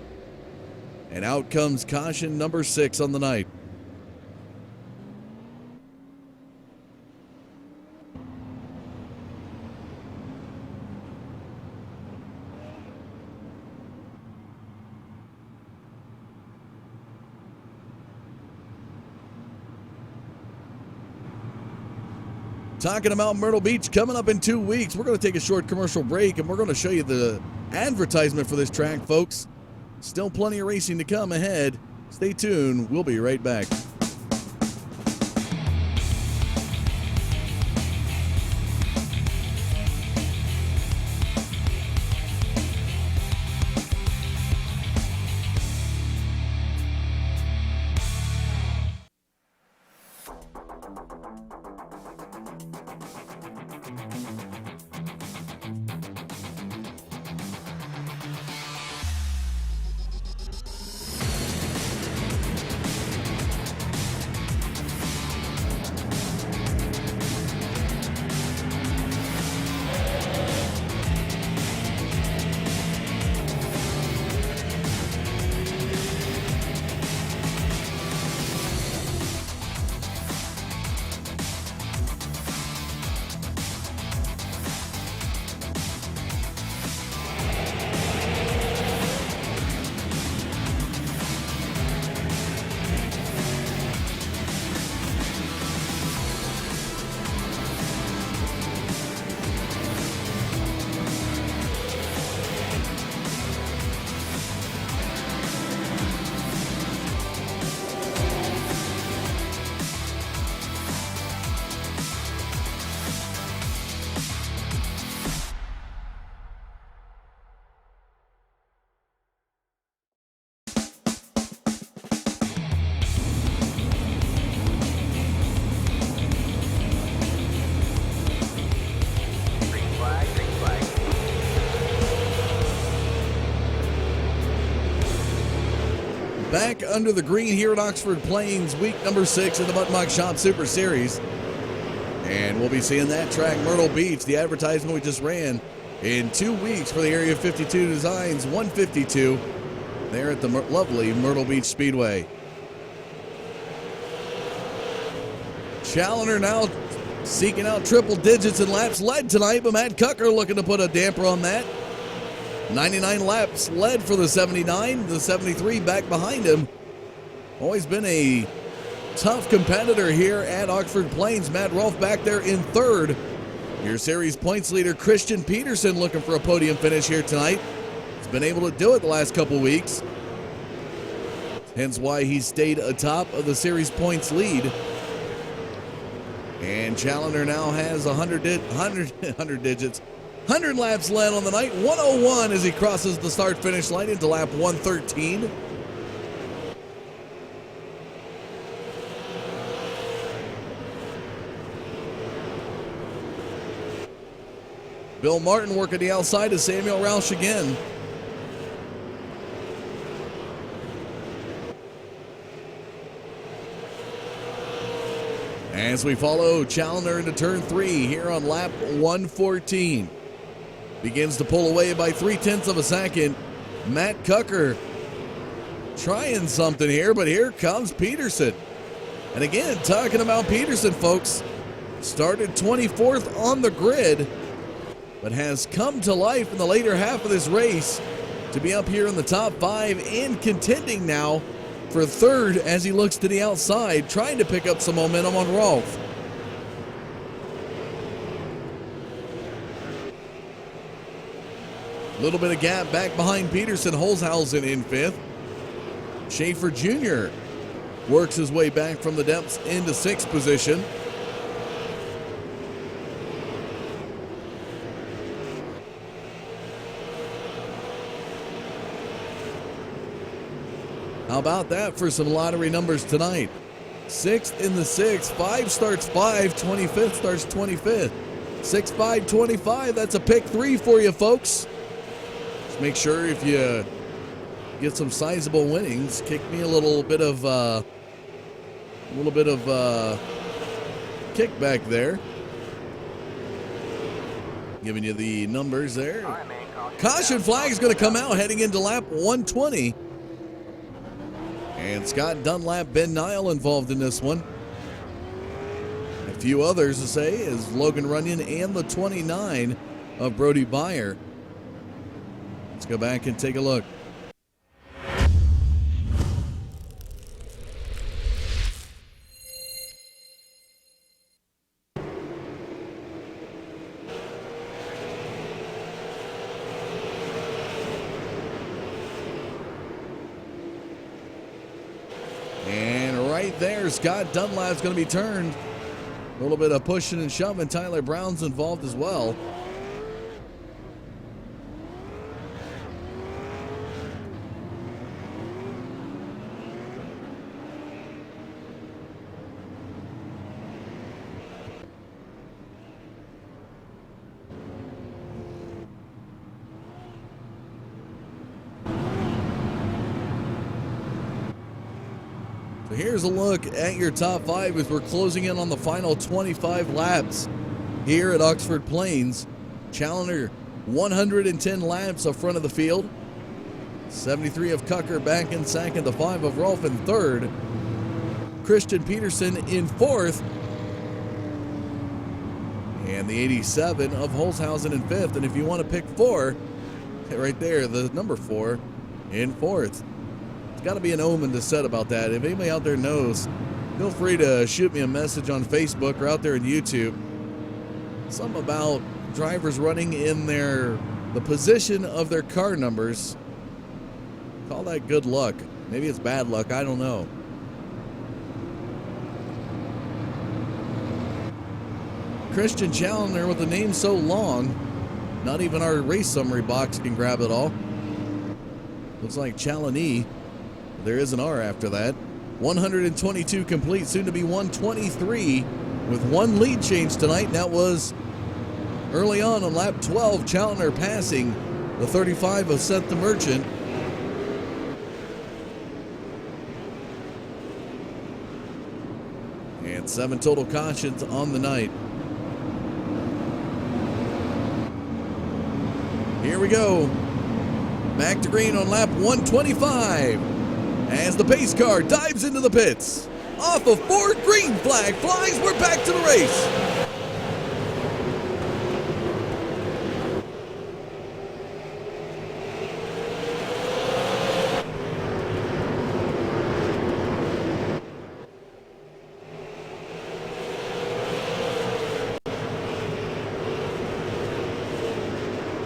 And out comes caution number 6 on the night. Talking about Myrtle Beach coming up in 2 weeks. We're going to take a short commercial break, and we're going to show you the advertisement for this track, folks. Still plenty of racing to come ahead. Stay tuned. We'll be right back. Back under the green here at Oxford Plains, week number 6 in the Button Box Shop Super Series. And we'll be seeing that track, Myrtle Beach, the advertisement we just ran, in 2 weeks for the Area 52 Designs 152 there at the lovely Myrtle Beach Speedway. Challenger now seeking out triple digits in laps led tonight, but Matt Cucker looking to put a damper on that. 99 laps led for the 79, the 73 back behind him. Always been a tough competitor here at Oxford Plains. Matt Rolfe back there in third. Your series points leader Christian Peterson looking for a podium finish here tonight. He's been able to do it the last couple weeks. Hence why he stayed atop of the series points lead. And Challenger now has 100 digits. 100 laps led on the night, 101 as he crosses the start-finish line into lap 113. Bill Martin working the outside of Samuel Roush again. As we follow Challenger into turn 3 here on lap 114. Begins to pull away by 0.3 of a second. Matt Cucker trying something here, but here comes Peterson. And again, talking about Peterson, folks, started 24th on the grid, but has come to life in the later half of this race to be up here in the top 5 and contending now for third as he looks to the outside, trying to pick up some momentum on Rolfe. A little bit of gap back behind Peterson. Holzhausen in 5th. Schaefer Jr. works his way back from the depths into 6th position. How about that for some lottery numbers tonight? 6th in the 6th. 5 starts 5. 25th starts 25th. 6, 5, 25. That's a pick 3 for you, folks. Make sure if you get some sizable winnings, kick me a little bit of kickback there. Giving you the numbers there. Caution flag is going to come out heading into lap 120. And Scott Dunlap, Ben Nile involved in this one. A few others to say is Logan Runyon and the 29 of Brody Byer. Let's go back and take a look. And right there, Scott Dunlap's going to be turned. A little bit of pushing and shoving. Tyler Brown's involved as well. So here's a look at your top 5 as we're closing in on the final 25 laps here at Oxford Plains. Challenger, 110 laps up front of the field. 73 of Cucker back in second. The 5 of Rolfe in third. Christian Peterson in fourth. And the 87 of Holzhausen in fifth. And if you want to pick 4, right there, the number 4 in fourth. Got to be an omen to set about that. If anybody out there knows, feel free to shoot me a message on Facebook or out there on YouTube. Something about drivers running in the position of their car numbers. Call that good luck. Maybe it's bad luck. I don't know. Christian Challenger with a name so long, not even our race summary box can grab it all. Looks like Challeney. There is an R after that. 122 complete, soon to be 123 with one lead change tonight. And that was early on lap 12. Challenger passing the 35 of Seth the Merchant. And 7 total cautions on the night. Here we go. Back to green on lap 125. As the pace car dives into the pits. Off of 4, green flag flies. We're back to the race.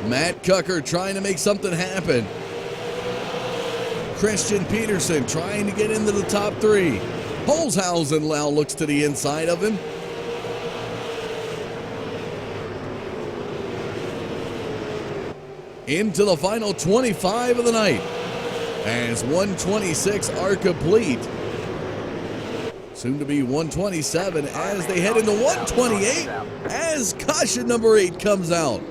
Matt Cucker trying to make something happen. Christian Peterson trying to get into the top 3. Holzhausen now looks to the inside of him. Into the final 25 of the night as 126 are complete. Soon to be 127 as they head into 128 as caution number 8 comes out.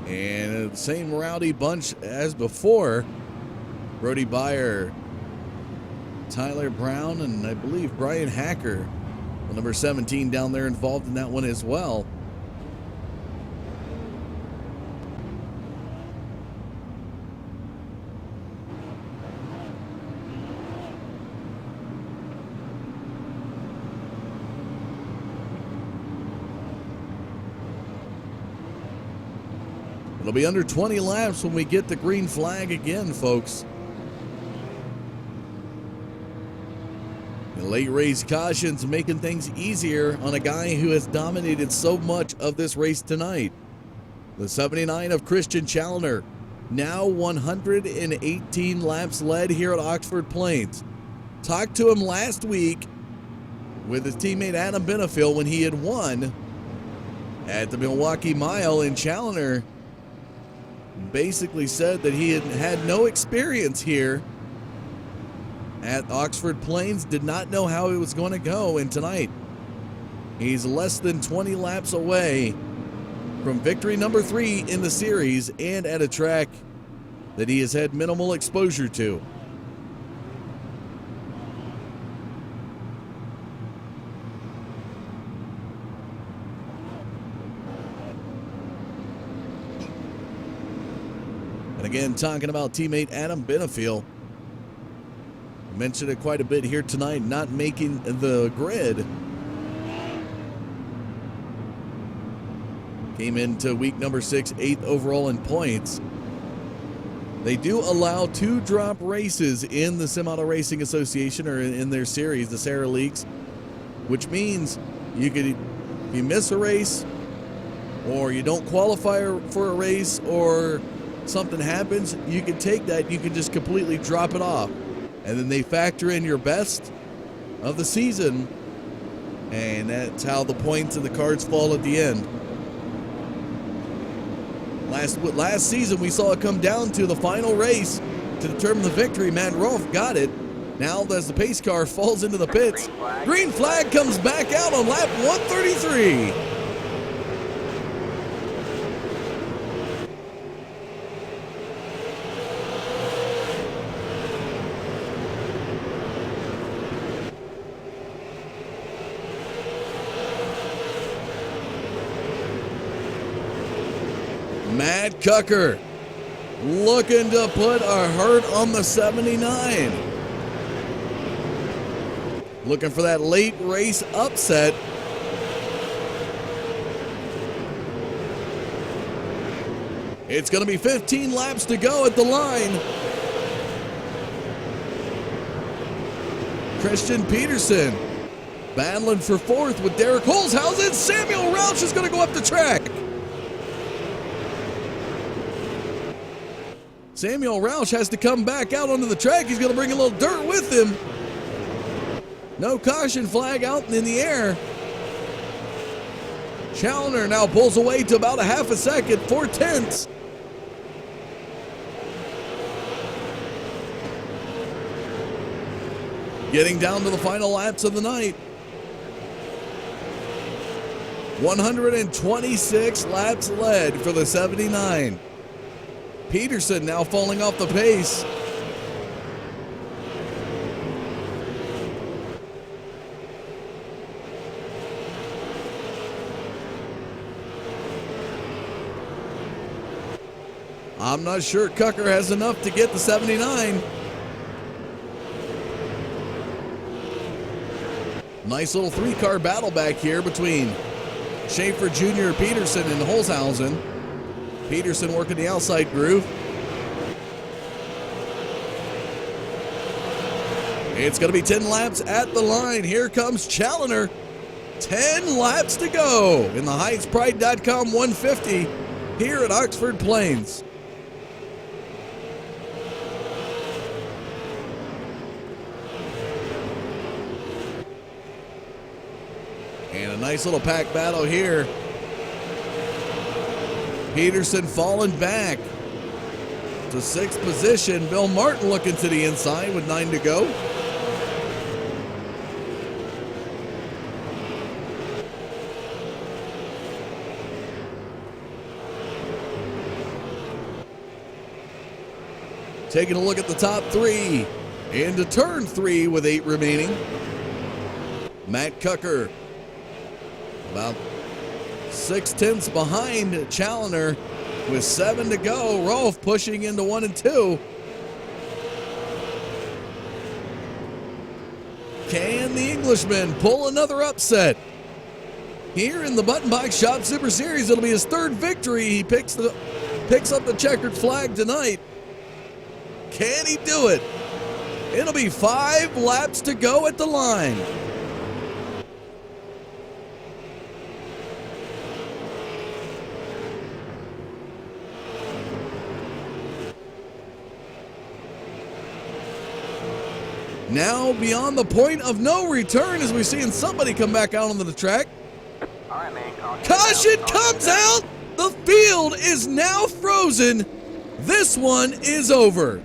And the same rowdy bunch as before. Brody Byer, Tyler Brown, and I believe Brian Hacker, the number 17 down there, involved in that one as well. It'll be under 20 laps when we get the green flag again, folks. The late race cautions making things easier on a guy who has dominated so much of this race tonight. The 79 of Christian Challenger, now 118 laps led here at Oxford Plains. Talked to him last week with his teammate Adam Benefiel when he had won at the Milwaukee Mile, and Challenger basically said that he had no experience here at Oxford Plains, did not know how it was going to go, and tonight he's less than 20 laps away from victory number 3 in the series and at a track that he has had minimal exposure to. And again, talking about teammate Adam Benefiel. Mentioned it quite a bit here tonight, not making the grid. Came into week number 6, 8th overall in points. They do allow 2 drop races in the Semi-Auto Racing Association, or in their series, the SARA leagues, which means you could, if you miss a race or you don't qualify for a race, or something happens, you can take that, you can just completely drop it off. And then they factor in your best of the season, and that's how the points and the cards fall at the end. Last season, we saw it come down to the final race to determine the victory. Matt Rolfe got it. Now, as the pace car falls into the pits, green flag comes back out on lap 133. Matt Cucker looking to put a hurt on the 79. Looking for that late race upset. It's going to be 15 laps to go at the line. Christian Peterson battling for fourth with Derek Holzhausen. Samuel Roush is going to go up the track. Samuel Roush has to come back out onto the track. He's going to bring a little dirt with him. No caution flag out in the air. Challoner now pulls away to about a half a second, 4/10. Getting down to the final laps of the night. 126 laps led for the 79. Peterson now falling off the pace. I'm not sure Cucker has enough to get the 79. Nice little three-car battle back here between Schaefer Jr., Peterson, and Holzhausen. Peterson working the outside groove. It's going to be 10 laps at the line. Here comes Challoner. 10 laps to go in the HeightsPride.com 150 here at Oxford Plains. And a nice little pack battle here. Peterson falling back to sixth position. Bill Martin looking to the inside with 9 to go. Taking a look at the top three into turn 3 with 8 remaining. Matt Cucker about 6/10 behind Challoner with 7 to go. Rolfe pushing into 1 and 2. Can the Englishman pull another upset? Here in the Button Box Shop Super Series, it'll be his 3rd victory. He picks up the checkered flag tonight. Can he do it? It'll be 5 laps to go at the line. Now beyond the point of no return as we're seeing somebody come back out onto the track. All right, man. Caution comes out. The field is now frozen. This one is over.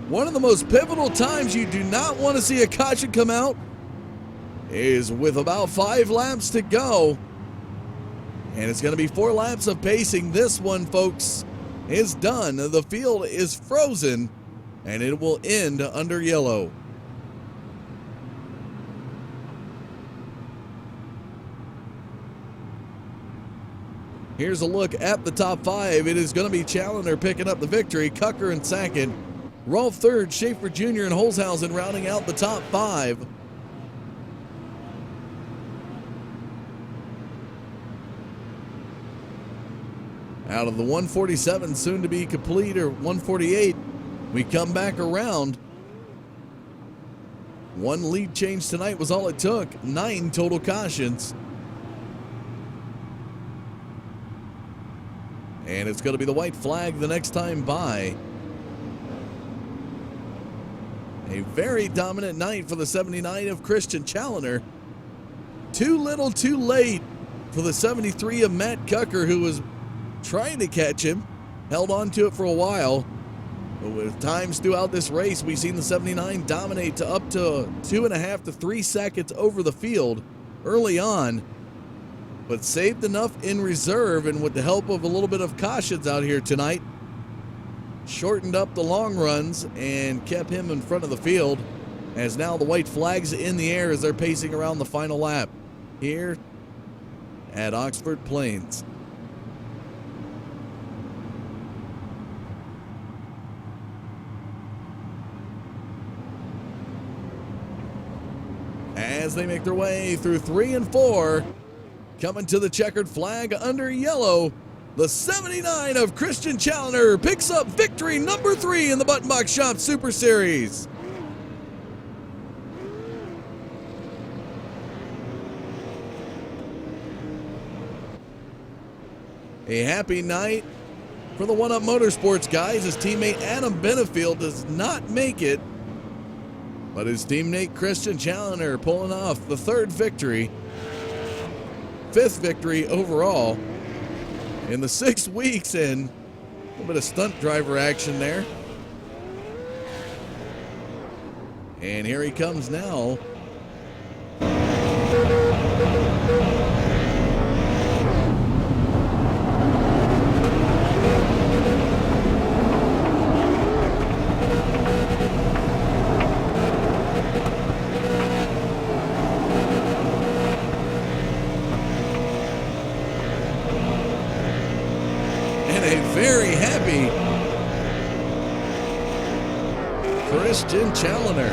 One of the most pivotal times you do not want to see a caution come out is with about 5 laps to go. And it's going to be 4 laps of pacing. This one, folks, is done. The field is frozen, and it will end under yellow. Here's a look at the top 5. It is going to be Challoner picking up the victory, Cucker in second, Rolfe third, Schaefer Jr. and Holzhausen rounding out the top 5. Out of the 147, soon to be complete, or 148, we come back around One lead change tonight was all it took. 9 total cautions. And it's going to be the white flag the next time by. A very dominant night for the 79 of Christian Challoner. Too little too late for the 73 of Matt Cucker, who was trying to catch him. Held on to it for a while. But with times throughout this race, we've seen the 79 dominate to up to 2.5 to 3 seconds over the field early on. But saved enough in reserve, and with the help of a little bit of cautions out here tonight, shortened up the long runs and kept him in front of the field, as now the white flag's in the air as they're pacing around the final lap here at Oxford Plains. As they make their way through 3 and 4, coming to the checkered flag under yellow, the 79 of Christian Challoner picks up victory number 3 in the Button Box Shop Super Series. A happy night for the One Up Motorsports guys. His teammate Adam Benefield does not make it, but his teammate Christian Challoner pulling off the 3rd victory, 5th victory overall in the 6 weeks, and a little bit of stunt driver action there. And here he comes now. Very happy Christian Challoner.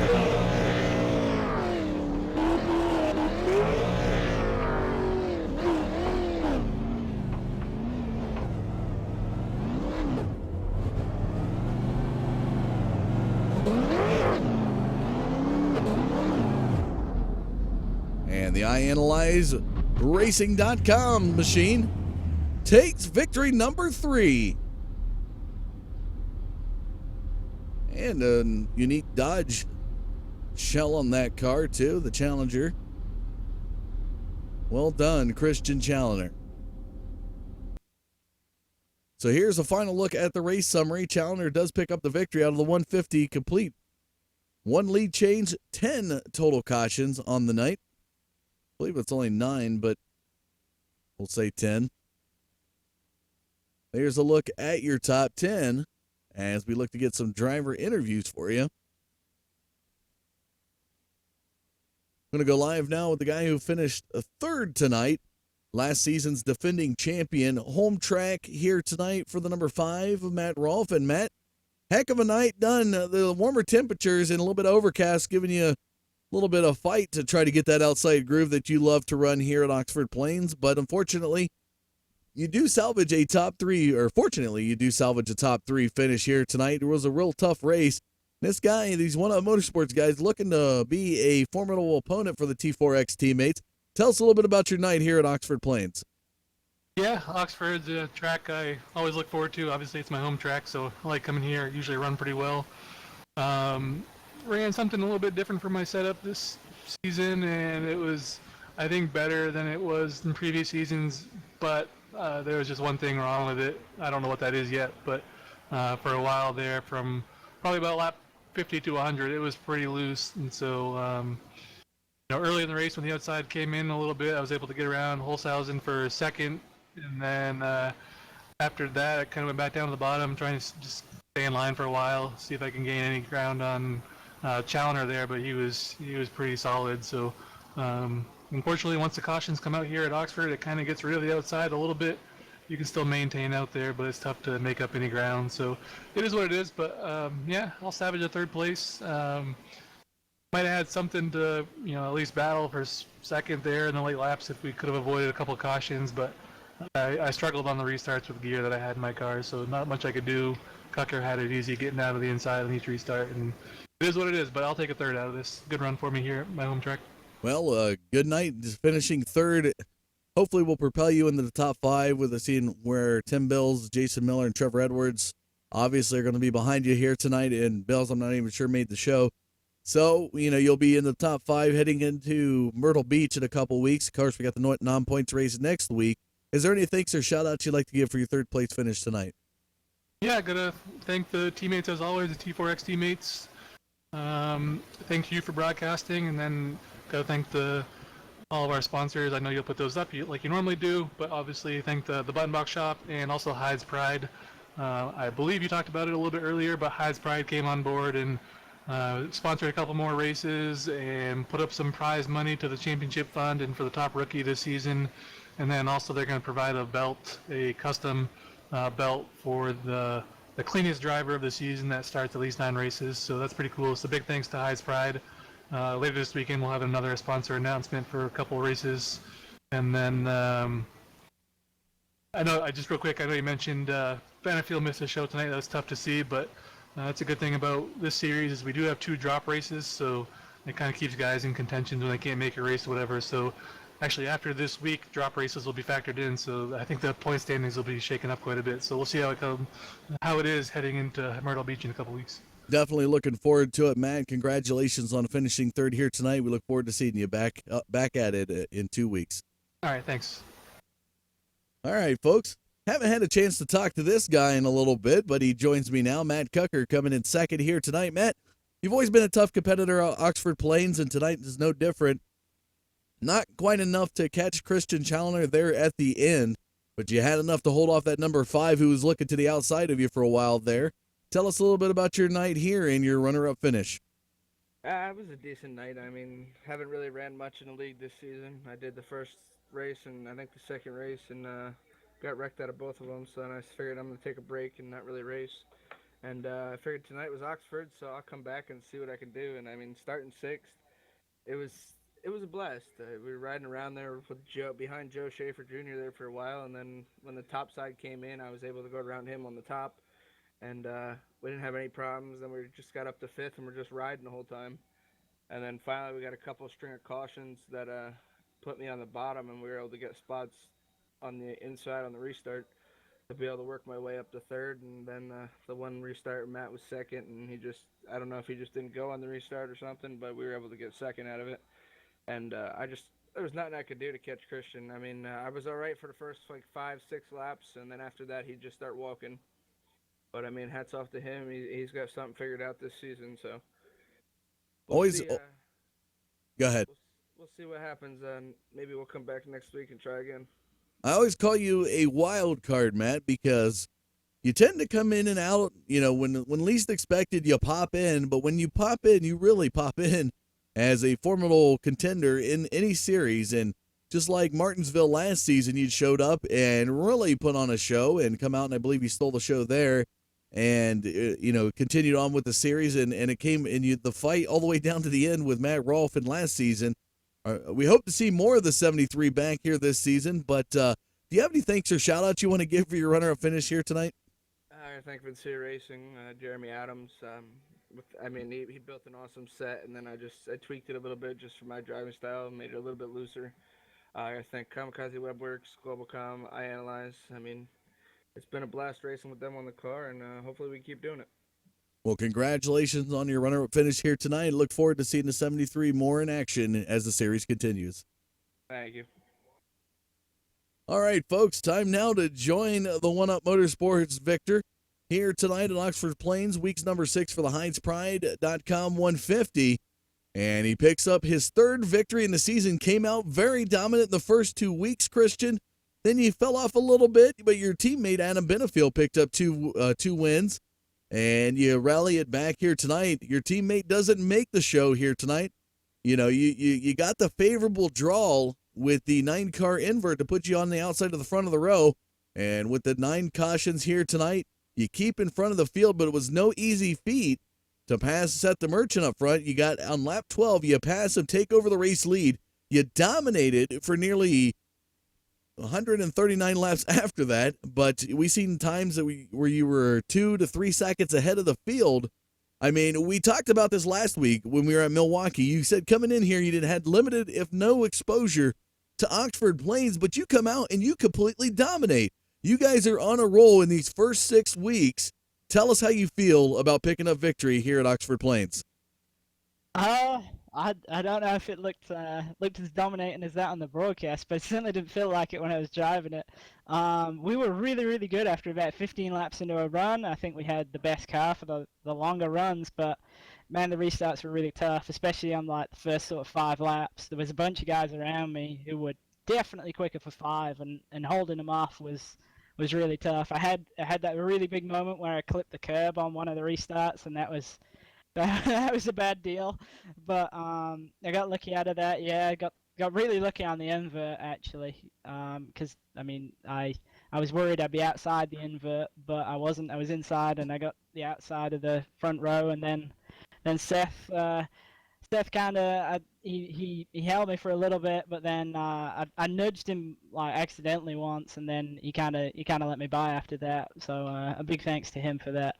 And the iAnalyze Racing.com machine takes victory number 3. And a unique Dodge shell on that car too, the Challenger. Well done, Christian Challoner. So here's a final look at the race summary. Challoner does pick up the victory out of the 150 complete. 1 lead change, 10 total cautions on the night. I believe it's only 9, but we'll say 10. Here's a look at your top 10 as we look to get some driver interviews for you. I'm going to go live now with the guy who finished 3rd tonight, last season's defending champion. Home track here tonight for the number 5 of Matt Rolfe. And Matt, heck of a night done. The warmer temperatures and a little bit of overcast giving you a little bit of fight to try to get that outside groove that you love to run here at Oxford Plains. But unfortunately, you do salvage a top 3, or fortunately, you do salvage a top 3 finish here tonight. It was a real tough race. This guy, these One Up Motorsports guys, looking to be a formidable opponent for the T4X teammates. Tell us a little bit about your night here at Oxford Plains. Yeah, Oxford's a track I always look forward to. Obviously, it's my home track, so I like coming here. Usually run pretty well. Ran something a little bit different for my setup this season, and it was, I think, better than it was in previous seasons, but there was just one thing wrong with it. I don't know what that is yet, but for a while there, from probably about lap 50 to 100, it was pretty loose. And so, early in the race when the outside came in a little bit, I was able to get around Holshausen for a second. And then after that, I kind of went back down to the bottom, trying to just stay in line for a while, see if I can gain any ground on Challoner there, but he was pretty solid. So unfortunately, once the cautions come out here at Oxford, it kind of gets rid of the outside a little bit. You can still maintain out there, but it's tough to make up any ground. So it is what it is. But yeah, I'll salvage a 3rd place. Might have had something to at least battle for second there in the late laps if we could have avoided a couple of cautions. But I struggled on the restarts with the gear that I had in my car, so not much I could do. Cucker had it easy getting out of the inside on each restart, and It is what it is, but I'll take a third out of this. Good run for me here at my home track. Well, good night. Just finishing third. Hopefully will propel you into the top 5 with a scene where Tim Bills, Jason Miller, and Trevor Edwards obviously are going to be behind you here tonight. And Bills, I'm not even sure, made the show. So, you'll be in the top 5 heading into Myrtle Beach in a couple weeks. Of course, we got the non-points race next week. Is there any thanks or shout-outs you'd like to give for your third place finish tonight? Yeah, gotta thank the teammates as always, the T4X teammates. Thank you for broadcasting, and then gotta thank all of our sponsors. I know you'll put those up like you normally do, but obviously thank the Button Box Shop and also Hyde's Pride. I believe you talked about it a little bit earlier, but Hyde's Pride came on board and sponsored a couple more races and put up some prize money to the championship fund and for the top rookie this season. And then also they're going to provide a belt, a custom belt for the cleanest driver of the season that starts at least 9 races. So that's pretty cool. So big thanks to Hyde's Pride. Later this weekend we'll have another sponsor announcement for a couple races. And then I know you mentioned Bannerfield missed a show tonight. That was tough to see, but that's a good thing about this series is we do have 2 drop races, so it kind of keeps guys in contention when they can't make a race or whatever. So actually after this week, drop races will be factored in, so I think the point standings will be shaken up quite a bit. So we'll see how it is heading into Myrtle Beach in a couple weeks. Definitely looking forward to it, Matt. Congratulations on finishing third here tonight. We look forward to seeing you back at it in 2 weeks. All right, thanks. All right, folks. Haven't had a chance to talk to this guy in a little bit, but he joins me now. Matt Cucker coming in second here tonight. Matt, you've always been a tough competitor at Oxford Plains, and tonight is no different. Not quite enough to catch Christian Challoner there at the end, but you had enough to hold off that number 5 who was looking to the outside of you for a while there. Tell us a little bit about your night here and your runner-up finish. It was a decent night. I mean, haven't really ran much in the league this season. I did the first race and I think the second race and got wrecked out of both of them, so then I figured I'm going to take a break and not really race. And I figured tonight was Oxford, so I'll come back and see what I can do. And I mean, starting 6th, it was a blast. We were riding around there with behind Joe Schaefer Jr. there for a while, and then when the top side came in, I was able to go around him on the top, and we didn't have any problems. Then we just got up to 5th, and we're just riding the whole time. And then finally we got a couple of string of cautions that put me on the bottom, and we were able to get spots on the inside on the restart to be able to work my way up to 3rd. And then the one restart, Matt was 2nd, and I don't know if he just didn't go on the restart or something, but we were able to get 2nd out of it. And there was nothing I could do to catch Christian. I mean, I was all right for the first 5-6 laps, and then after that he'd just start walking. But I mean, hats off to him. He's got something figured out this season, so we'll see, go ahead. We'll see what happens, and maybe we'll come back next week and try again. I always call you a wild card, Matt, because you tend to come in and out, when least expected, you pop in, but when you pop in, you really pop in as a formidable contender in any series. And just like Martinsville last season, you showed up and really put on a show and come out, and I believe you stole the show there and, continued on with the series, and it came in the fight all the way down to the end with Matt Rolfe in last season. We hope to see more of the 73 back here this season, but do you have any thanks or shout-outs you want to give for your runner-up finish here tonight? I thank Vincia Racing, Jeremy Adams. He built an awesome set, and then I tweaked it a little bit just for my driving style, made it a little bit looser. I thank Kamikaze Webworks, Globalcom, iAnalyze. I mean, it's been a blast racing with them on the car, and hopefully we keep doing it. Well, congratulations on your runner-up finish here tonight. Look forward to seeing the 73 more in action as the series continues. Thank you. All right, folks, time now to join the One-Up Motorsports Victor here tonight at Oxford Plains, weeks number 6 for the HeinzPride.com 150. And he picks up his 3rd victory in the season, came out very dominant the first 2 weeks, Christian. Then you fell off a little bit, but your teammate Adam Benefield picked up two wins. And you rally it back here tonight. Your teammate doesn't make the show here tonight. You got the favorable draw with the 9-car invert to put you on the outside of the front of the row. And with the 9 cautions here tonight, you keep in front of the field, but it was no easy feat to pass Seth the Merchant up front. You got on lap 12, you pass him, take over the race lead. You dominated for nearly 139 laps after that, but we've seen times where you were 2 to 3 seconds ahead of the field, I mean, we talked about this last week when we were at Milwaukee. You said coming in here, you had limited, if no exposure to Oxford Plains, but you come out and you completely dominate. You guys are on a roll in these first 6 weeks. Tell us how you feel about picking up victory here at Oxford Plains. I don't know if it looked as dominating as that on the broadcast, but it certainly didn't feel like it when I was driving it. We were really, really good after about 15 laps into a run. I think we had the best car for the longer runs, but man, the restarts were really tough, especially on like the first sort of 5 laps. There was a bunch of guys around me who were definitely quicker for 5, and holding them off was really tough. I had that really big moment where I clipped the curb on one of the restarts, and that was a bad deal, but I got lucky out of that. Yeah, I got really lucky on the invert actually, because I mean I was worried I'd be outside the invert, but I wasn't. I was inside, and I got the outside of the front row, and then Seth kind of he held me for a little bit, but then I nudged him like accidentally once, and then he kind of let me by after that. So a big thanks to him for that.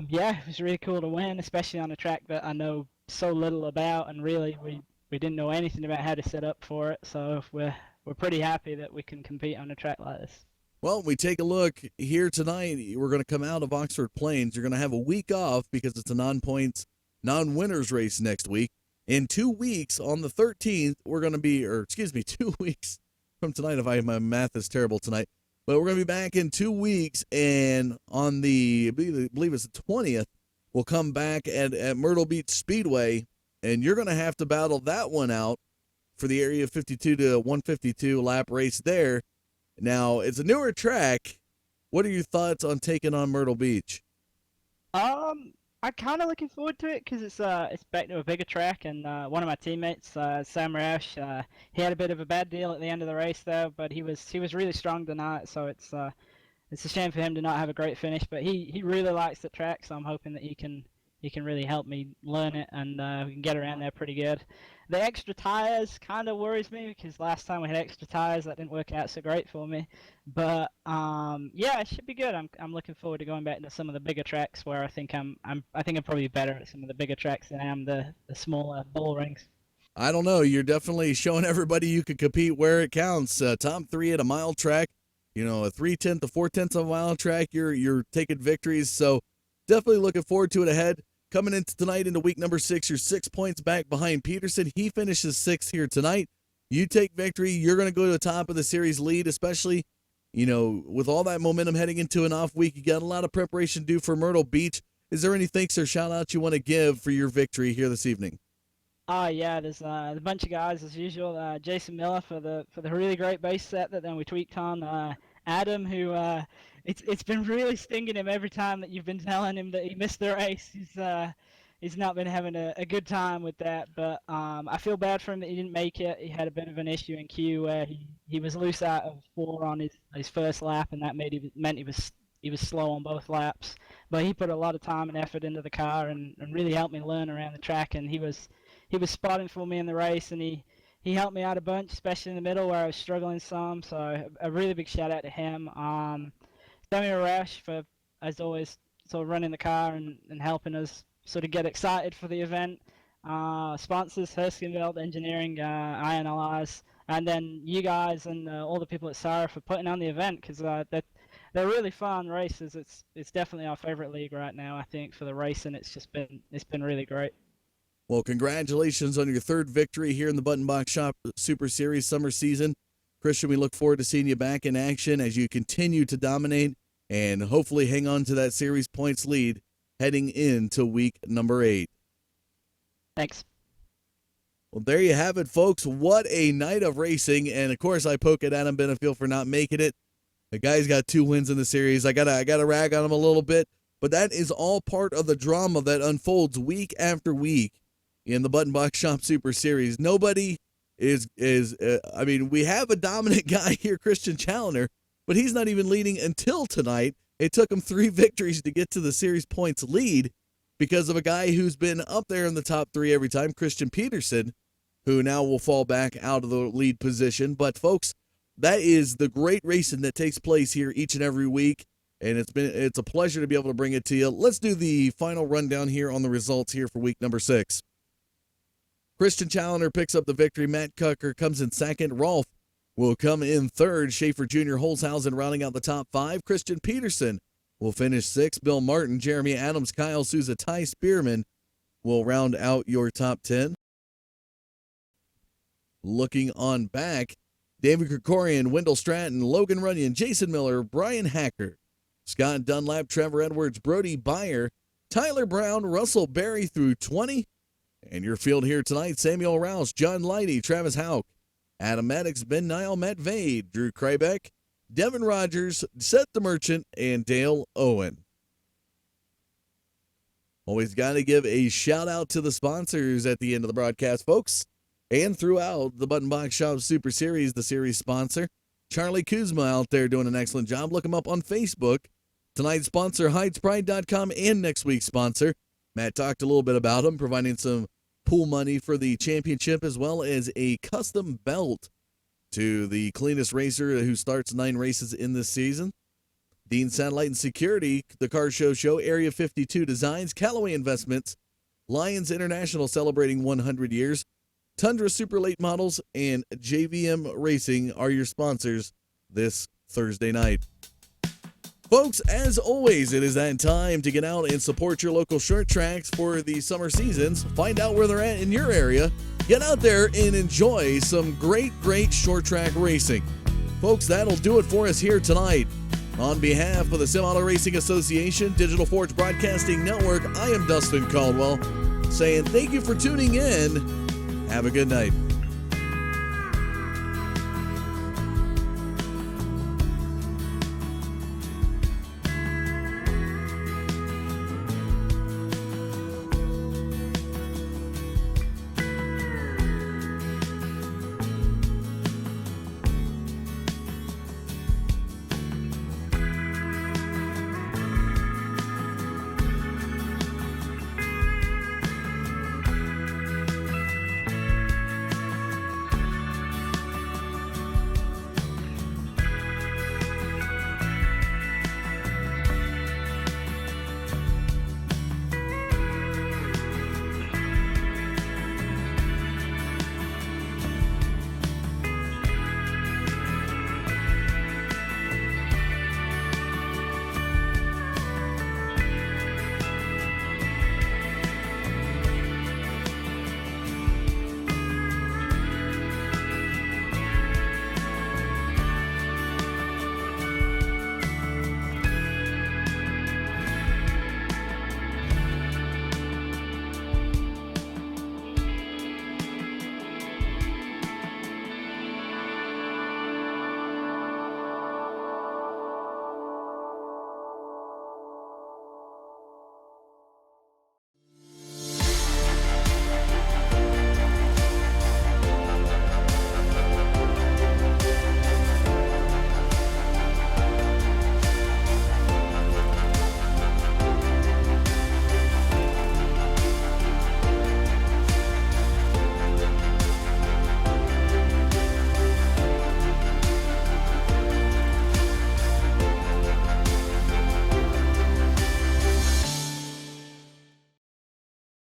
Yeah, it was really cool to win, especially on a track that I know so little about, and really we didn't know anything about how to set up for it. So we're pretty happy that we can compete on a track like this. Well, we take a look here tonight. We're going to come out of Oxford Plains. You're going to have a week off because it's a non-points, non-winners race next week. In 2 weeks, on the 13th, we're going to be, 2 weeks from tonight, my math is terrible tonight. But we're going to be back in 2 weeks, and on I believe it's the 20th, we'll come back at Myrtle Beach Speedway, and you're going to have to battle that one out for the Area 52 to 152 lap race there. Now, it's a newer track. What are your thoughts on taking on Myrtle Beach? I'm kind of looking forward to it because it's back to a bigger track, and one of my teammates, Sam Roush, he had a bit of a bad deal at the end of the race though, but he was really strong tonight, so it's a shame for him to not have a great finish, but he really likes the track, so I'm hoping that he can really help me learn it, and we can get around there pretty good. The extra tires kind of worries me because last time we had extra tires that didn't work out so great for me, but yeah, it should be good. I'm looking forward to going back to some of the bigger tracks where I think I'm probably better at some of the bigger tracks than I am the smaller bull rings. I don't know. You're definitely showing everybody you can compete where it counts. Top 3 at a mile track, a 3/10 to 4/10 of a mile track. You're taking victories, so definitely looking forward to it ahead. Coming into tonight into week number 6, you're 6 points back behind Peterson. He finishes 6th here tonight. You take victory. You're going to go to the top of the series lead, especially, with all that momentum heading into an off week. You got a lot of preparation to do for Myrtle Beach. Is there any thanks or shout outs you want to give for your victory here this evening? Yeah, there's a bunch of guys as usual. Jason Miller for the really great base set that then we tweaked on. Adam, who it's been really stinging him every time that you've been telling him that he missed the race. He's not been having a good time with that, but I feel bad for him that he didn't make it. He had a bit of an issue in Q where he was loose out of 4 on his first lap, and that meant he was slow on both laps. But he put a lot of time and effort into the car and really helped me learn around the track, and he was spotting for me in the race, and he helped me out a bunch, especially in the middle where I was struggling some. So a really big shout out to him. Sammy Arash for, as always, sort of running the car and helping us sort of get excited for the event. Sponsors, Herskenveld Engineering, Iron Allies, and then you guys and all the people at SARA for putting on the event, because they're really fun races. It's definitely our favorite league right now, I think, for the racing. It's been really great. Well, congratulations on your 3rd victory here in the Button Box Shop Super Series summer season. Christian, we look forward to seeing you back in action as you continue to dominate and hopefully hang on to that series points lead heading into week number 8. Thanks. Well, there you have it, folks. What a night of racing. And, of course, I poke at Adam Benefield for not making it. The guy's got 2 wins in the series. I gotta rag on him a little bit, but that is all part of the drama that unfolds week after week in the Button Box Shop Super Series. Nobody is we have a dominant guy here, Christian Challoner, but he's not even leading until tonight. It took him 3 victories to get to the series points lead because of a guy who's been up there in the top 3 every time, Christian Peterson, who now will fall back out of the lead position. But, folks, that is the great racing that takes place here each and every week. and it's a pleasure to be able to bring it to you. Let's do the final rundown here on the results here for week number 6. Christian Challenger picks up the victory. Matt Cucker comes in second. Rolf will come in third. Schaefer Jr. Holzhausen rounding out the top 5. Christian Peterson will finish 6th. Bill Martin, Jeremy Adams, Kyle Souza, Ty Spearman will round out your top 10. Looking on back, David Krikorian, Wendell Stratton, Logan Runyon, Jason Miller, Brian Hacker, Scott Dunlap, Trevor Edwards, Brody Byer, Tyler Brown, Russell Berry through 20. And your field here tonight, Samuel Rouse, John Leidy, Travis Hauk, Adam Maddox, Ben Nile, Matt Vade, Drew Kraybeck, Devin Rogers, Seth the Merchant, and Dale Owen. Always got to give a shout out to the sponsors at the end of the broadcast, folks. And throughout the Button Box Shop Super Series, the series sponsor, Charlie Kuzma out there doing an excellent job. Look him up on Facebook. Tonight's sponsor, HeightsPride.com, and next week's sponsor. Matt talked a little bit about him, providing some pool money for the championship as well as a custom belt to the cleanest racer who starts 9 races in this season. Dean Satellite and Security, the Car Show, Area 52 Designs, Callaway Investments, Lions International celebrating 100 years, Tundra Super Late Models, and JVM Racing are your sponsors this Thursday night. Folks, as always, it is that time to get out and support your local short tracks for the summer seasons. Find out where they're at in your area. Get out there and enjoy some great short track racing. Folks, that'll do it for us here tonight. On behalf of the Sim Auto Racing Association, Digital Forge Broadcasting Network, I am Dustin Caldwell, saying thank you for tuning in. Have a good night.